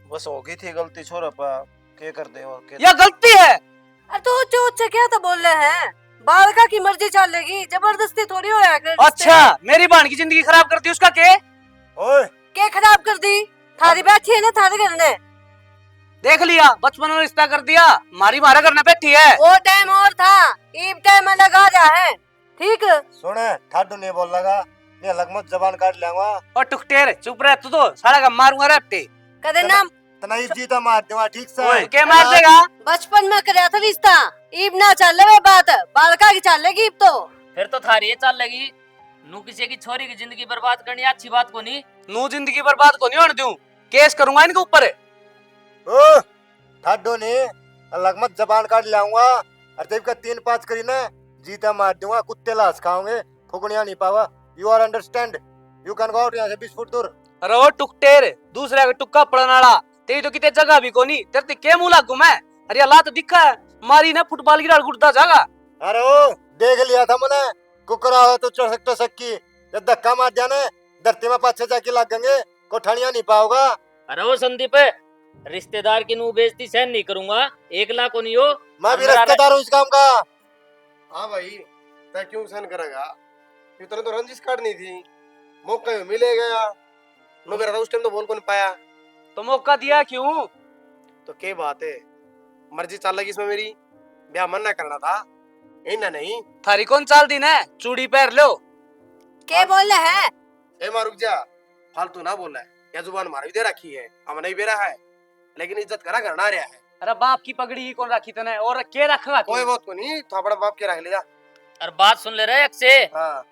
बस हो गई थी गलती छोरा पर, क्या कर दे और क्या। यह गलती है। अरे तो चो क्या तो बोल रहे हैं, बालका की मर्जी चलेगी, जबरदस्ती थोड़ी होया कर। अच्छा, मेरी बहन की जिंदगी खराब कर दी, उसका के? ओए क्या खराब कर दी? थारी बैठी है ना थारे घर ने, देख लिया, बचपन में रिश्ता कर दिया, मारी मारा करने बैठी है। वो टाइम और था, ईब टाइम अलग आ रहा है। ठीक सुन, ठाडू नहीं बोल लगा, नहीं अलग मत जबान काट लेगा। और टुकटेर चुप रह, तू तो सारा का मारूंगा रे हफ्ते। कदे ना तना ईब जीता मार दूंगा, ठीक से। ओए, के मार देगा? बचपन में कराया था रिश्ता, ईब ना चल रहे बात, बालका की चलेगी ईब तो। फिर तो थारी ये चाल लगी, नू किसी की छोरी की जिंदगी बर्बाद करनी अच्छी बात को नहीं। नू जिंदगी बर्बाद को नहीं होने दूं, केस करूंगा इनके ऊपर। ओ ठाडू ने अलग मत जबान काट लाऊंगा, और जब का 3-5 करी ना जीता मार दूंगा, कुत्ते लाश खाओगे, फुकनिया नहीं पावा। You are understand, you can go out यहाँ से 20 फुट दूर। अरे वो टुकटेर, दूसरे का टुक्का पड़न वाला, तेरी तो कितने जगह भी कोनी, तेरे ते के मुंह लागू मैं? अरे अल्लाह तो दिखा है, मारी ना फुटबॉल की डाल गुड़ता जागा। अरे ओ देख लिया था मैंने, कुकरा हो तो चढ़ सकती, जब धक्का मार दिया ना धरती में 5-6 जाके लगेंगे, कोठनिया नहीं पाओगा। अरे वो संदीप, रिश्तेदार की नू बेइज्जती सहन नहीं करूंगा, 1 लाख को नहीं हो। मैं भी रिश्तेदार हूँ इस काम का। हाँ भाई, तय क्यों सहन करेगा? इतने तो रंजिश काटनी थी, मौका मिले गया, मगर उस टाइम तो बोल को नहीं पाया। तो मौका दिया क्यों? तो क्या बात है, मर्जी चाल लगी इसमें मेरी, ब्याह मना करना था, इन्हें नहीं। थारी कौन चाल दी ना, चूड़ी पहन लो। क्या बोल रहे हैं? ए मां रुक जा, फालतू ना बोल रहा है, या जुबान मार भी दे रखी है, हम नहीं बेरा है, लेकिन इज्जत करा करना रहा है। अरे बाप की पगड़ी ही कौन रखी तने, और के रखा? कोई बात को नहीं, तो अपना बाप के रख ले जा। और बात सुन ले रहे एक से, हाँ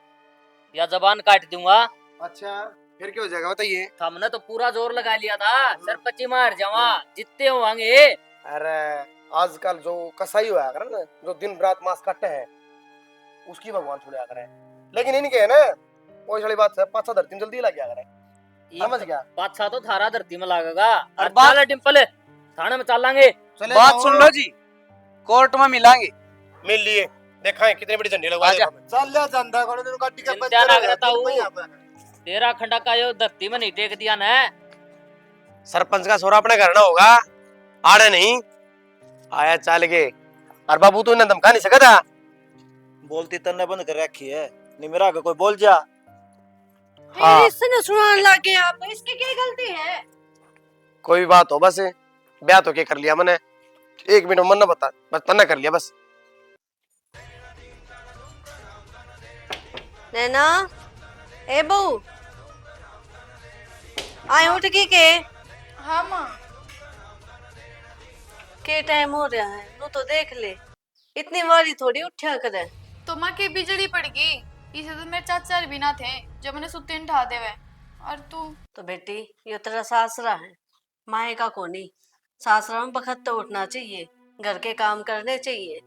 या जबान काट दूंगा। अच्छा, फिर क्या हो जाएगा बताइए? हमने तो पूरा जोर लगा लिया था, सरपंची मार जावा, जितने होंगे। अरे आजकल जो कसाई हुआ करे ना, जो दिन रात मांस काटते हैं, उसकी भगवान छोड़ा करे, लेकिन इनके है ना वही सारी बात है, 5-6 धरती जल्दी लग गया करे, समझ गया? 5-6 तो थारा धरती में लगेगा। और और बात- चल डिम्पल, थाने में चलेंगे। चले बात जाओ। सुन लो जी, कोर्ट में मिलांगे। मिल लिए, देखा है कितने बड़ी झंडे लगवा आजा। दे। चल ले चंदा कोने तेरे गाड़ी का चिंता पंचर ना हो गया, करता तेरे को हूँ। यहाँ पे। तेरा खंडा का यो धरती में नहीं टेक दिया ना। सरपंच का सोरा अपने घर ना होगा, आड़े नहीं आया चाल के, और बाबू तू इन्हें धमका नहीं सका था। बोलती तन्ने बंद कर रखी है, नहीं मेरा आगे कोई बोल जा। हाँ। इसने सुनाने लगे आप, इसकी क्या गलती है? कोई बात हो, बस ब्याह तो क्या कर लिया मैंने, 1 मिनट मन ना बता, बस तन्ना कर लिया बस। नैना, ए बहू, आए उठ के हाँ माँ। के टाइम हो रहा है, वो तो देख ले, इतनी बारी थोड़ी उठा करे। तो माँ के बिजली पड़ गई, इसे तो मेरे चाचा भी ना थे जब मैंने सुते उठा देवे। और तू तो बेटी ये तेरा सासरा है, माए का कोनी, सासरा में बखत तो उठना चाहिए, घर के काम करने चाहिए।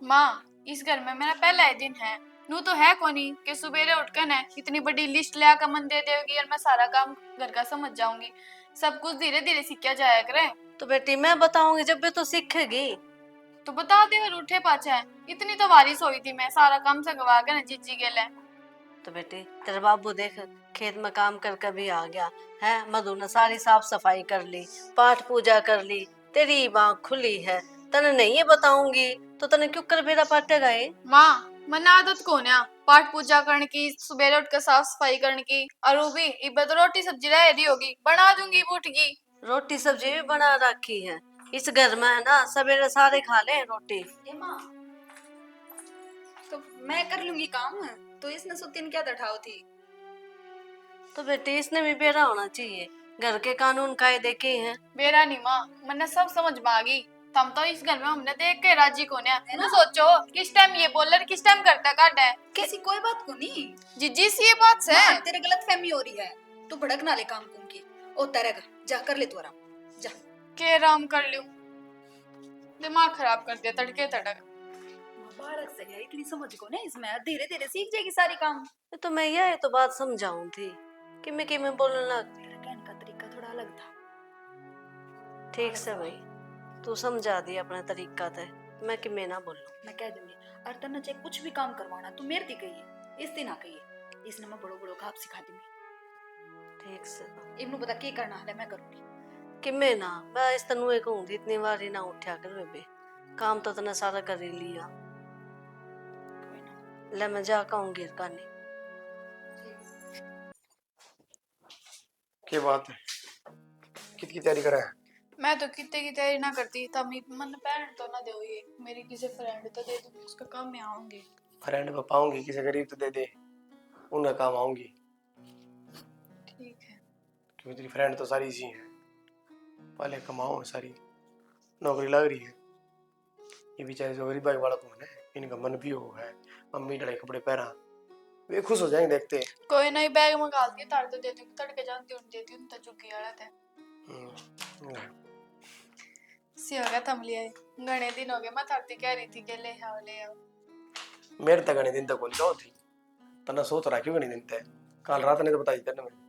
माँ, इस घर में मेरा पहला ही दिन है, नू तो है कोनी कि सुबेरे उठकर न इतनी बड़ी लिस्ट ले आकर मन दे देगी और मैं सारा काम घर का समझ जाऊंगी। सब कुछ धीरे धीरे सीखा जाया करे। तो बेटी मैं बताऊंगी जब भी तो सीखेगी। तो बता दे और उठे पाछे, इतनी तो बारिश हुई थी, मैं सारा काम संगवा के न जीजी के लिए। तो बेटी तेरा बाबू देख खेत में काम कर भी आ गया है, मधु ने सारी साफ सफाई कर ली, पाठ पूजा कर ली, तेरी आँख खुली है, तने नहीं ये बताऊंगी तो तने क्यों कर बेरा पाटे गए? माँ, मन आदत कौन है पाठ पूजा करने की, सुबह उठ कर साफ सफाई करने की, और वो भी इब्बे तो रोटी सब्जी रह रही होगी, बना दूंगी उठ की। रोटी सब्जी भी बना रखी है, इस घर में है ना सवेरे सारे खा ले रोटी। माँ, तो मैं कर लूंगी काम, तो इसने सुतीन क्या उठाओ थी? तो बेटी इसने भी बेरा होना चाहिए, घर के कानून कायदे के हैं। बेरा नहीं माँ, मैंने सब समझ में आ गई। हम तो इस घर में हमने देख के राजी कोने है ना, सोचो किस टाइम ये बोल रहा किस टाइम करता काट है। किसी कोई बात को नहीं जीजी सी ये बात से माँ, तेरे गलत फहमी हो रही है, तू भड़क ना ले काम कुम की। ओ तेरा जा कर ले तू आराम, जा के आराम कर लूं, दिमाग खराब कर दिया तड़के तड़क। बालक से है, इतनी समझ को नहीं इसमें, धीरे धीरे सीख जाएगी सारी काम। तो मैं यह तो बात समझाऊं थी कि मैं बोलने लग। तेरा कहने का तरीका थोड़ा अलग था। ठीक से भाई तू समझा दी अपना तरीका थे, मैं कि मैं ना बोलूं। मैं कह दूंगी और तना चाहे कुछ भी काम करवाना तू मेरे दी कही इस दिन आ कही इसने मैं बड़ो बड़ो घाप सिखा दी ठीक से इबनू पता क्या करना है मैं करूंगी कि मैं इस तनु एक हूं इतनी बार ही ना उठा कर बेबे काम तो तना सारा कर ही लिया कोई ना ले मैं जा कहूंगी कानी क्या बात है कितनी तैयारी करा है मैं तो कितने की तैयारी ना करती तब मन पैंट तो ना दो ये मेरी किसी फ्रेंड तो दे दूँ उसका काम में आऊंगी फ्रेंड में पाऊंगी किसी गरीब तो दे दे उनका काम आऊंगी ठीक है क्योंकि तेरी फ्रेंड तो सारी इसी है पहले कमाओ सारी नौकरी लग रही है ये बेचारे जो गरीब वाला तो है इनका मन भी हो है मम्मी लड़ाई कपड़े पहना वे खुश हो जाएंगे देखते कोई नहीं बैग मंगा दिया तार तो दे दूँ तड़के जानती हूँ देती हूँ तो चुकी वाला था सी हो गया थम लिया घने दिन हो गए मैं थारती कह रही थी कि ले आओ मेरे तक गणे दिन तक बोली कहो थी तना सोच रहा क्यों गणे दिन तक कल रात ने तो बताई तेने मैंने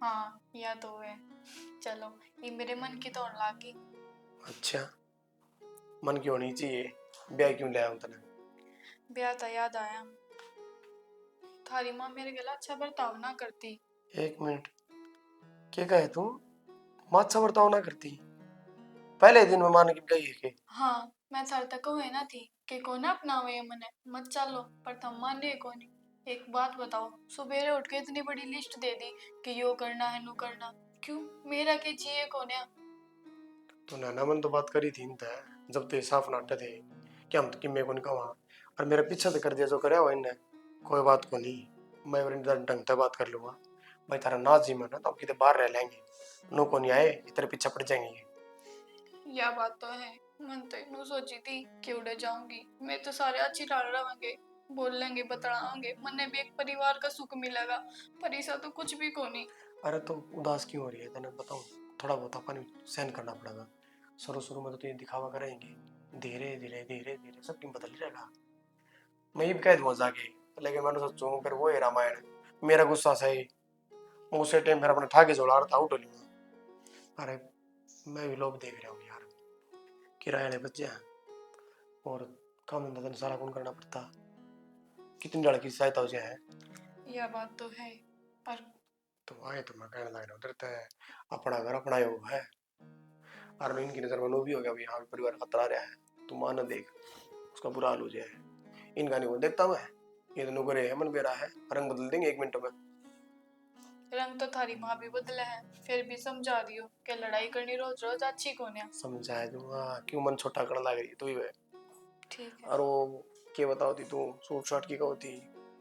हाँ या तो है चलो ये मेरे मन की तोड़ लागी अच्छा मन की होनी चाहिए ब्याह क्यों ले आया तने ब्याह था याद आया थारी माँ मेरे गला अच्छा बर्ताव ना करती एक मिनट क्या कहे तू माँ अच्छा बर्ताव ना करती पहले दिन में मान की गई है कि हाँ मैं थार तक हुए ना थी कि कौन अपनावे ये मने मत चलो पर तुम माने कौन एक बात बताओ सुबेरे उठ के इतनी बड़ी लिस्ट दे दी कि यो करना है नो करना क्यों मेरा के चाहिए कौन है तो नाना मन तो बात करी थी इनते जब ते साफ नाटे थे कि हम तो किम्मे को नहीं कहा और मेरा पीछा तो कर दिया जो करे हो इनने कोई बात को नहीं मैं और इनसे ढंग से बात कर लूंगा भाई तारा नाच जी मन है तो हम कितने बाहर रह लेंगे नो को नहीं आए इतने पीछे पड़ जाएंगे यह बात तो है मन तो इनू सोची थी कि उड़े जाऊंगी मैं तो सारे अच्छी डाल रहेंगे बोल लेंगे बतलाएंगे मन्ने भी एक परिवार का सुख मिलेगा पर ऐसा तो कुछ भी को नहीं अरे तो उदास क्यों हो रही है तेने बताऊं थोड़ा बहुत अपन सहन करना पड़ेगा शुरू शुरू में तो ये दिखावा करेंगे धीरे धीरे धीरे धीरे सब क्यों बदल रहेगा मैं ये भी कह दूंगा जाके लेकिन मैंने सोचूं फिर वो है रामायण मेरा गुस्सा सही उसे टाइम फिर अपने ठाके जोड़ा रहा था उठ लूंगा अरे मैं भी लोग देख रहा हूँ यार किराए वाले बच्चे हैं और काम धंधा तो सारा कौन करना पड़ता कितनी लड़की की सहायता हो जाए यह बात तो है पर तो आए तो मैं कहने लग रहा उधर तो अपना घर अपना योग है और इनकी नजर में वो भी हो गया भाई हाँ परिवार खतरा रहा है तू मान देख उसका बुरा हाल हो जाए इनका नहीं वो देखता मैं ये तो नुकरे है मन बेरा है रंग बदल देंगे 1 मिनट में रंग तो थारी माँ भी बदला है फिर भी समझा दियो कि लड़ाई करनी रोज रोज अच्छी कौन है समझाए दूंगा क्यों मन छोटा करने लग रही तो ही वे ठीक है और वो क्या बताओ थी तू सूट शर्ट की कहती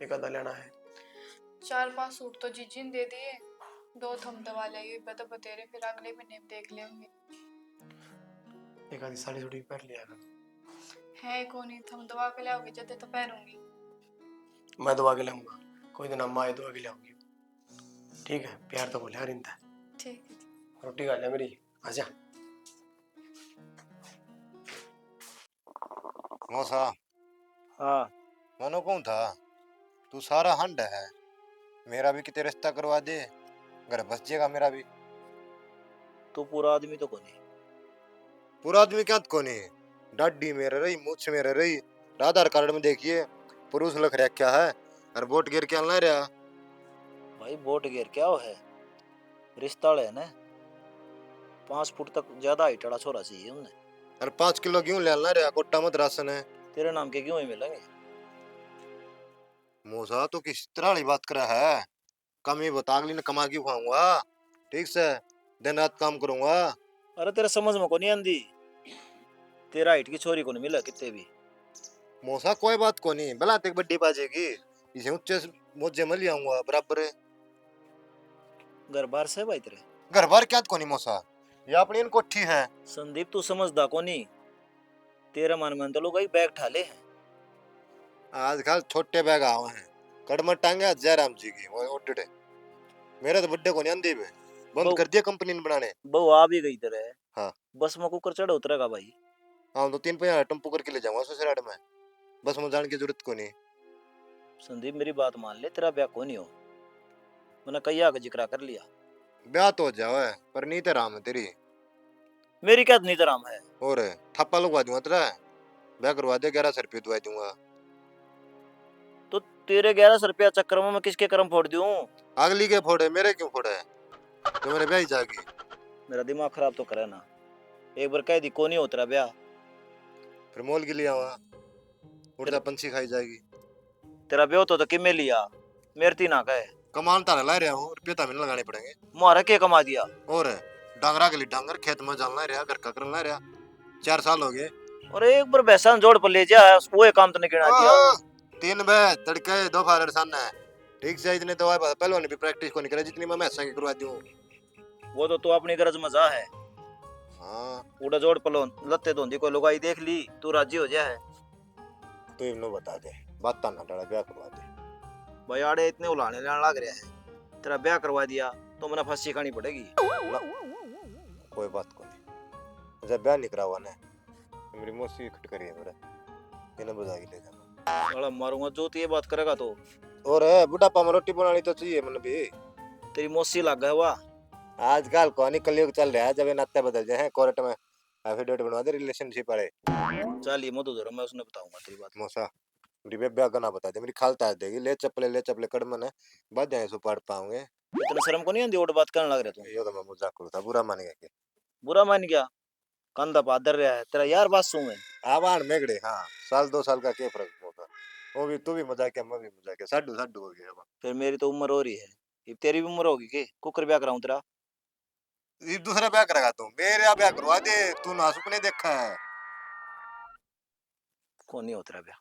एक आधा लेना है 4-5 सूट तो जीजी ने दे दिए 2 थम दवा ले बता बतेरे फिर अगले महीने में देख लेंगे एक आधी साड़ी थोड़ी पहन लिया कर है कौन ही थम दवा के लाओगे जब तो पहनूंगी मैं दवा के लाऊंगा कोई दिन अम्मा आए दवा के लाऊंगी ठीक है प्यार तो बोले यार इनता ठीक है रोटी खा ले मेरी आजा मौसा हाँ मनो कौन था तू सारा हंड है मेरा भी कितने रिश्ता करवा दे घर बस जाएगा मेरा भी तू पूरा आदमी तो कोनी पूरा आदमी क्या को नहीं डाडी मेरे रही मुझ मेरे रही आधार कार्ड में देखिए पुरुष लिख रखा है और वोट गिर क्या ला रहा भाई बोट गिर क्या हो है रिश्ता है ना 5 फुट तक ज्यादा हाइट वाला छोरा चाहिए उन्हें और 5 किलो क्यों ले ला रहा कोट्टा मत राशन है तेरे नाम के क्यों ही मिलेंगे मौसा तो किस तरह वाली बात कर रहा है कम ही बता अगली ने कमा के खाऊंगा ठीक से दिन रात काम करूंगा अरे तेरे समझ में को नहीं आंदी तेरा हाइट की छोरी को नहीं मिला कितने भी मौसा कोई बात को नहीं भला तक बड्डी बाजेगी इसे ऊंचे मोजे में ले आऊंगा बराबर है घर बार से भाई तेरे घर बार क्या को नहीं मौसा ये अपनी इन कोठी है संदीप तू समझदा को नहीं तेरा मन में तो लोग बैग ठाले हैं आजकल छोटे बैग आए हैं कड़मट टांगे जयराम जी की वो ओडे मेरे तो बड्डे को नहीं आंदी बे बंद कर दिया कंपनी ने बनाने बहू आ भी गई तेरे हाँ बस में कुकर चढ़ उतरेगा भाई हाँ तो 3 पहिया टेम्पो करके ले जाऊंगा ससुराल में बस में जाने की जरूरत को नहीं संदीप मेरी बात मान ले तेरा ब्याह को नहीं हो मैंने कई आगे जिक्र कर लिया ब्याह तो हो जावे पर नीत राम है तेरी मेरी क्या नीत राम है और थप्पा लगवा दूंगा तेरा ब्याह करवा दे, 1100 रुपये दुआ दूंगा। तो तेरे 1100 रुपया चक्कर में मैं किसके कर्म फोड़ दूं? अगली के फोड़े, मेरे क्यों फोड़े? तो मेरे ब्याह ही जागी। मेरा दिमाग खराब तो करे ना। एक बार कह दी को नहीं होता ब्याह। फिर मोल के लिए आवा, उड़ता पंछी खाई जाएगी। तेरा ब्याह तो किमें लिया, मेरे ती ना कहे। कमान तारा ला रहा हूँ, रुपये तो लगाने पड़ेंगे। मारा के कमा दिया? और डांगरा के लिए डांगर, खेत में जाना रहा, घर का करना रहा। 4 साल हो गए। और एक बार भैंसा जोड़ पर ले जा, वो एक काम तो नहीं गिना दिया। 3 बजे तड़के 2 फार सन है। ठीक से इतने तो पहलवान भी प्रैक्टिस को नहीं करे जितनी मैं की करवा दूं। वो तो तू अपनी गरज मजा है। हां उड़ा जोड़ पलो लत्ते धोंदी कोई लुगाई देख ली, तू राजी हो जा है। तू इन्हों बता दे, बात ना डाला, ब्याह करवा दे। भाई आड़े इतने उलाने लाने लग रहा है, तेरा ब्याह करवा दिया तो मैंने फांसी खानी पड़ेगी। कोई बात को नहीं, जब ब्याह नहीं करावा ना मेरी मौसी खट करी है मेरा, इन्हें बजा के ले जाना। साला मारूंगा जो तू ये बात करेगा तो। और बुढ़ापा में रोटी बनानी तो चाहिए मन भी। तेरी मौसी लग गया हुआ। आजकल कौन कलयुग चल रहा है, जब ये नाते बदल जाए हैं कोर्ट में एफिडेविट बनवा दे, रिलेशनशिप वाले। चल ये मत उधर, मैं उसने बताऊंगा तेरी बात। मौसा मेरी बेब्या गना बता दे, मेरी खालता देगी। ले चपले कड़मन है, बच जाए सो पढ़ पाऊंगे। इतना शर्म को नहीं आंदी और बात करने लग रहा तू? ये तो मैं मजाक करता, बुरा मान गया के। बुरा मान गया? कंधा पादर रहा है तेरा यार, बात सुन। आवान मेगड़े। हाँ, साल 2 साल का क्या फर्क होगा? वो भी तू भी मजाक है, मैं भी मजाक है, साडू साडू हो गया। फिर मेरी तो उम्र हो रही है, ये तेरी भी उम्र होगी के कुकर ब्याह कराऊं तेरा? ये दूसरा ब्याह करेगा तू? मेरा ब्याह करवा दे, तू ना सुपने देखा है। कौन नहीं हो तेरा ब्याह?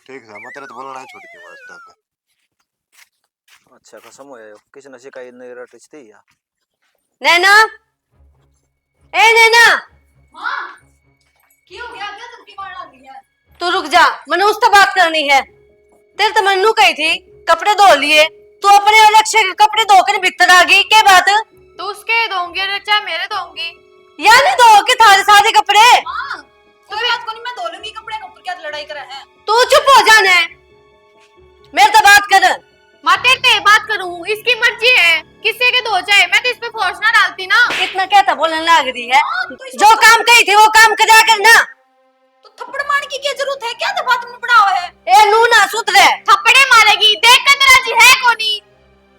ठीक है, मैं तेरे तो बोलना है, छोड़ दूंगा आज तक। अच्छा कसम हो जाए, किसी ने शिकायत नहीं रटिस थी या? नैना, ए नैना, मां की हो गया? क्या तुमकी मार आ गई है? तू रुक जा, मैंने उससे बात करनी है। तेरे तो मन्नू कही थी कपड़े धो लिए, तू अपने अलग के कपड़े धोकर भीतर आ गई, क्या बात? तो उसके दोंगे चाहे मेरे दोंगी। यानी धो के थारे सारे कपड़े। मां कोई बात को नहीं, मैं धो लूंगी कपड़े, ऊपर क्या लड़ाई कर रहे हैं? तू चुप हो जाना, मेरे तो बात कर। माँ तेरे बात करूं, इसकी मर्जी है, किसी के धो जाए, मैं तो इस पे फोर्स ना डालती ना। इतना क्या था बोलने लग रही है? तो जो काम कही थी वो काम करा करना। तो थप्पड़ मारने की क्या जरूरत है? क्या दफा तुमने पढ़ा हुआ है? ए नू ना सुधरे। थप्पड़े मारेगी, देख कर तेरा जी है कोनी।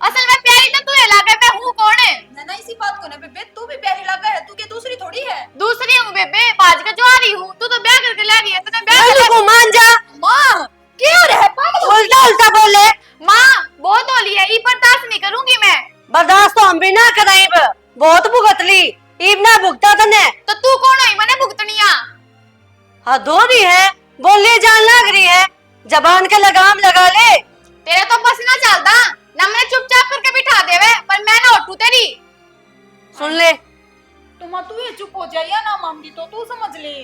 असल में प्यारी तो तू लगा, मैं हूँ कौन है? ना इसी बात को ना बेबे, तू भी प्यारी लगा है, तू क्या दूसरी थोड़ी है? दूसरी हूँ बेबे, बाज का जो आ रही हूँ, तू तो ब्याह करके ला रही है, तूने ब्याह मन्नू को मान जा। मां क्यों रहे पागल? उल्टा उल्टा बोले। माँ बहुत होली है, ये बर्दाश्त नहीं करूंगी मैं। बर्दाश्त तो हम भी ना कराई, बहुत भुगतली, इब ना भुगता तने। तो तू कौन हुई मैंने भुगतनिया? हाँ धो रही है, बोलिए जान लग रही है, जबान के लगाम लगा ले। तेरे तो बस ना चलता ना, मैंने चुपचाप करके बिठा देवे, पर मैं ना उठू तेरी। सुन ले, तो मां तू ये चुप हो जाइए ना, मामगी तो तू समझ ले।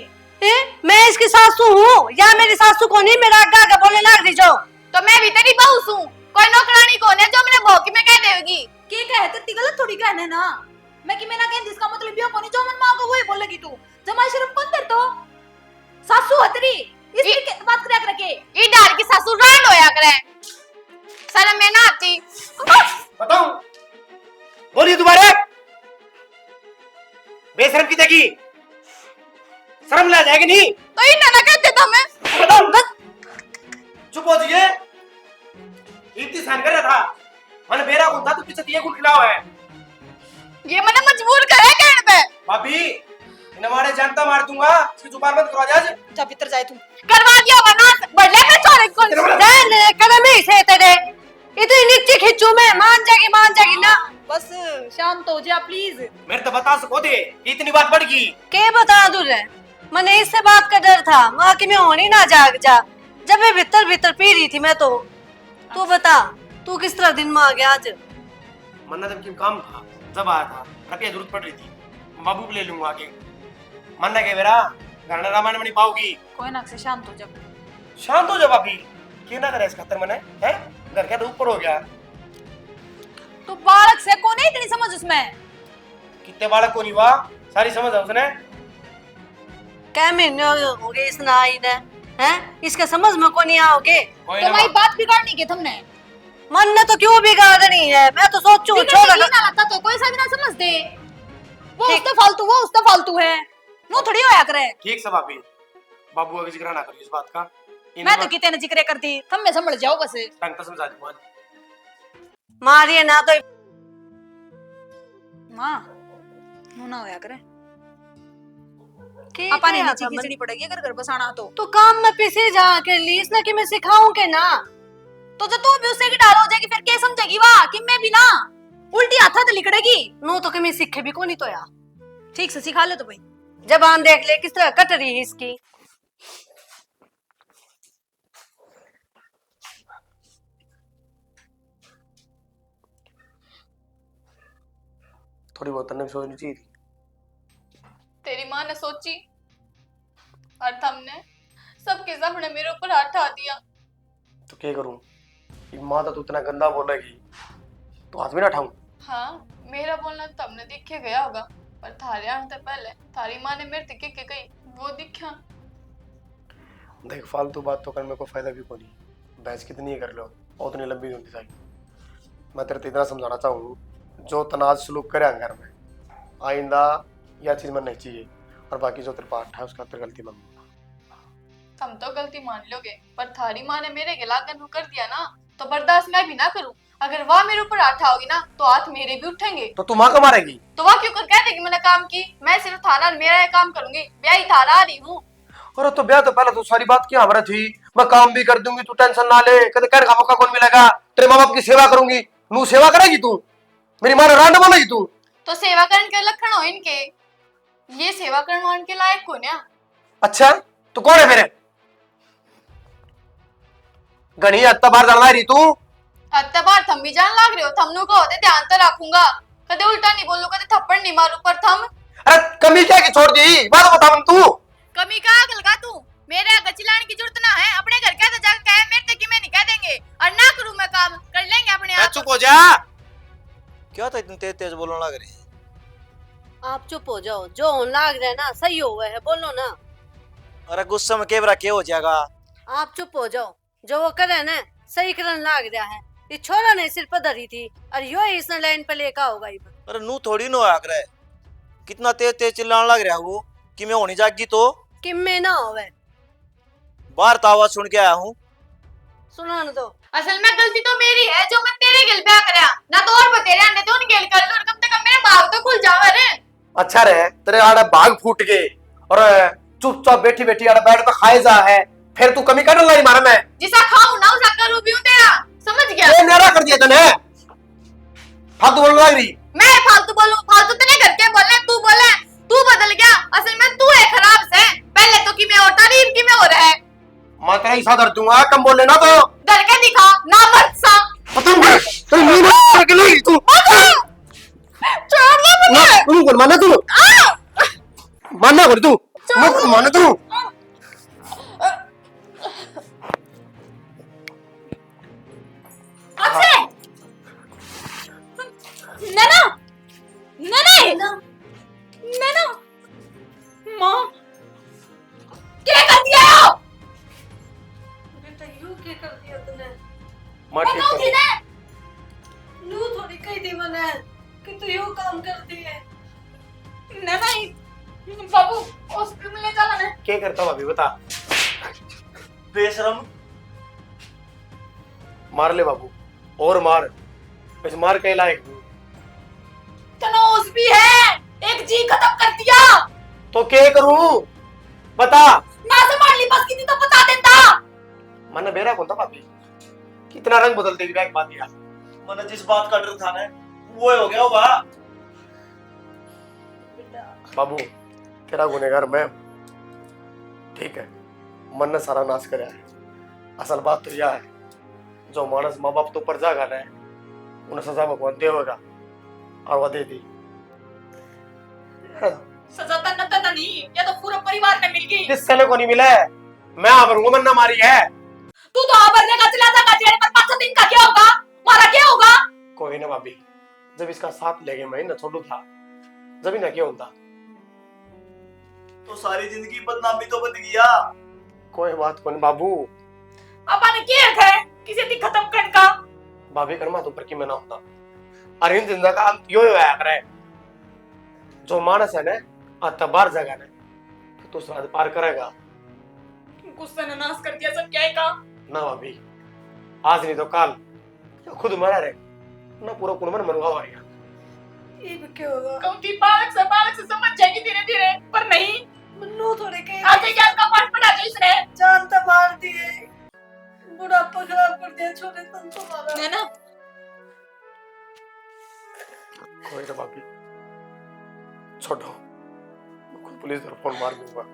मैं इसकी सासू हूँ या मेरी सासू को नहीं, मेरा आगा आगा बोलने लग रही जो। तो मैं भी तेरी बहू हूँ, कोई नौकरानी कौन है जो मैंने भौकी में कह देगी? के कहे तेरी गलत थोड़ी कहने ना, मैं कि मैंने कह जिसका मतलब यो कोनी, जो मन मां को वही बोलेगी तू। जमाई शर्म कौन तेरे तो? सासू हतरी इसकी के बात करया करके। ई डाल की सासू रांड होया करे, शर्म में ना आती। बताऊं? बोलिए दोबारा। बेशरम की देगी, शर्म ला जाएगी नहीं? तो ई ना कहते तो मैं चुप हो जाइए। इतनी सहन कर रहा था, मैंने बेरा कौन था, तो पीछे दिए गुल खिलाओ है। ये मैंने मजबूर करे कहने पे। भाभी इन हमारे जानता मार दूंगा, इसकी जुबान बंद करवा जा। जा भीतर जाए तू। करवा दिया वरना बड़े में चोरे को जान कदम ही से तेरे इतनी नीचे खिंचू मैं, मान जाएगी ना। बस शांत हो जा प्लीज। मेरे तो बता सको दे, इतनी बात बढ़ गई। के बता दूं रे, मैंने इससे बात का डर था, माँ की मैं होनी ना जाग जा, जब मैं भीतर भीतर पी रही थी मैं तो। तू बता, तू किस तरह दिन में आ गया आज? मन्ना जब की काम था, जब आया था, रुपया जरूरत पड़ रही थी, बाबू को ले लूंगा आगे। मन्ना के मेरा घर रामायण में नहीं पाऊगी। कोई ना से शांत हो जा। शांत हो जा भाभी, क्यों ना करे इस खतर मने है? घर के तो ऊपर हो गया। तो बालक से कौन है इतनी समझ उसमें? कितने बालक को नहीं हुआ, सारी समझ है उसने। क्या महीने हो गए इस ना आई ने, हैं? इसके समझ में को नहीं आओगे? तुम्हारी बात बिगाड़नी के तुमने। मन ने तो क्यों बिगाड़नी है, मैं तो सोचूं छोड़ ना लगता तो कोई सा भी ना समझ दे, वो उसका फालतू है, नो थोड़ी होया करे। ठीक से भाभी, बाबू का जिक्र ना करियो इस बात का। मैं तो कितने जिक्र करती, तुम में संभल जाओ बस। ढंग से समझा दूंगा। मारिए ना तो माँ मुंह ना होया करे। के अपन क्या नीचे था खिचड़ी पड़ेगी अगर घर बसाना तो काम में पीछे जा के ली इसलिए कि मैं सिखाऊं के ना। तो जो तू भी उससे की डाल हो जाएगी फिर क्या समझेगी वाह कि मैं भी ना उल्टी हाथा तो लिकड़ेगी। नो तो कि मैं सीखे भी को नहीं तो यार। ठीक से सिखा ले तो भाई। जबान देख ले किस तरह कट रही है इसकी। थोड़ी बहुत तन्ने सोचनी चाहिए थी। तेरी माँ ने सोची और तुमने सबके सामने मेरे ऊपर हाथ उठा दिया। तो क्या करूं? माँ तो इतना गंदा बोलेगी तो हाथ में ना उठाऊं। हाँ मेरा बोलना तुमने दिखे गया होगा पर थारे आने से पहले थारी माँ ने मेरे दिखे के गई वो दिखा। देख फालतू बात तो करने में कोई फायदा भी कोई नहीं। बहस कितनी ही कर लो उतनी लंबी नहीं होती चाहिए। मैं तेरे को इतना समझाना चाहूँ जो तनाज सलूक करे घर में आइंदा यह चीज मन नहीं चाहिए। और बाकी जो तेरे पाठ है उसका तेरी गलती मान। तुम तो गलती मान लोगे पर थारी माँ ने मेरे गिलागन को कर दिया ना तो बर्दाश्त मैं भी ना करूं। अगर वह मेरे ऊपर हाथ उठाओगी ना तो हाथ मेरे भी उठेंगे। तो तू माँ को मारेगी? तो वह क्यों कर कह देगी मैंने काम की। मैं सिर्फ थारा मेरा ये काम करूंगी ब्याही थारा आ रही हूँ। और तो ब्याह तो पहले तो सारी बात क्या हमारा थी। मैं काम भी कर दूंगी तू टेंशन ना ले। कदे कहने का मौका कौन मिलेगा? तेरे माँ बाप की सेवा करूंगी। नू सेवा करेगी तू? मेरी माँ ने रांड बोलेगी तू? तो सेवा करने के लक्षण हो इनके ये सेवा करने के लायक कौन है। अच्छा तो कौन है मेरे? घनी अत्ता बाहर जाना रही तू? अत्ता बार थम भी जान लाग रहे हो। थमनू को होते ध्यान तो रखूंगा कदे उल्टा नहीं बोलू कदे थप्पड़ नहीं मारू पर थम। अरे कमी क्या की छोड़ दी बात बता तू। कमी का अकल का तू मेरे आगे चिल्लाने की जरूरत ना है। अपने घर क्या तो जाकर कहे मेरे तक मैं नहीं कह देंगे और ना करूं मैं काम कर लेंगे अपने आप। चुप हो जा। क्या था इतनी तेज तेज बोलने लग रही? आप चुप हो जाओ जो होने लाग रहा है ना सही हुआ है बोलो ना। अरे गुस्से में केवरा के हो जाएगा। आप चुप हो जाओ जो वो करे ना सही करने लाग रहा है। ये छोरा ने सिर पर धरी थी और यो ही इसने लाइन पे लेका होगा। अरे नू थोड़ी नो आग रहा है। कितना तेज तेज चिल्लाने लग रहा है वो कि मैं होनी जागी तो कि मैं ना होवे। बाहर तो आवाज सुन के आया हूँ। सुना दो। असल में गलती तो मेरी है जो मैं तेरे गिल ब्याह करया ना तो और बतेरे आने तो उन गिल कर लो और कम से कम मेरे भाग तो खुल जावे रे। अच्छा रे तेरे आड़ा भाग फूट गए और चुपचाप बैठी बैठी आड़ा बैठ तो खाए जा है। फिर तू कमी करने लाई मारा मैं जिसा खाऊं ना उसा करूं भी हूं तेरा समझ गया। ये मेरा कर दिया तने फालतू बोलने लग रही। मैं फालतू बोलूं फालतू तेरे घर के बोले तू बदल गया। असल में तू है खराब से पहले तो कि मैं होता नहीं इनकी में हो रहा है। मैं तेरा ही सादर दूंगा कम बोले ना तो डर के दिखा ना मत सा खत्म कर तेरी नींद मार के लेगी तू। छोड़ दे मुझे। तू कौन माना तू मानना कर तू मत माना तू। अक्षय नैना नैना नैना माँ क्या कर दिया हो? बेटा यू क्या कर दिया तूने? मां मैं ठीक कहूँ थी कर ना नू थोड़ी कही थी मैंने कि तू यू काम करती है। नैना बाबू हॉस्पिटल में ले चला ना। क्या करता हूँ अभी बता। बेशरम मार ले बाबू और मार इस मार के लायक हूँ। तनोस भी है एक जी खत्म कर दिया। तो क्या करूं बता। ना संभाल ली बस की थी तो बता देता। मन बेरा कौन था भाभी कितना रंग बदल देगी बैग बात दिया। मैंने जिस बात का डर था ना वो हो गया होगा। बाबू तेरा गुनेगार मैं ठीक है मन ने सारा नाश कराया है। असल बात तो यह है जो मानस माँ बाप तो ऊपर जागा ना उन्हें सजा भगवान देगा और वह दे दी। सजा तो नहीं ये तो पूरा परिवार ने मिल गई। किस साले को नहीं मिला है? मैं आभरूंगा मन ना मारी है। तू तो आभरने का चला जाएगा जेल पर 5 दिन का क्या होगा मारा क्या होगा। कोई ना भाभी जब इसका साथ लेके मैं ना छोड़ू था जब ना क्या होता। तो सारी जिंदगी बदनामी तो बन गया। कोई बात कौन बाबू अपन किए थे किसी दी खत्म करने का। भाभी कर मात ऊपर की मैं ना होता। अरे इन जिंदा का अंत यो है करे जो मानस है ना आता बार जगह ने तो स्वाद पार करेगा कुछ सत्यानाश कर दिया सब क्या का। ना भाभी आज नहीं तो कल खुद मरा रे ना पूरा कुनमन मरवा यार। ये भी क्या होगा? कौन बालक से समझ जाएगी धीरे धीरे, पर नहीं मन्नू थोड़े के आगे क्या का पाठ पढ़ा दे इसने। जान तो मार दिए, बुढ़ापा खराब कर दिया छोटे तन तुम्हारा। है ना? कोई ना भाभी छोड़ो, मैं खुद पुलिस पर फोन मार दूंगा।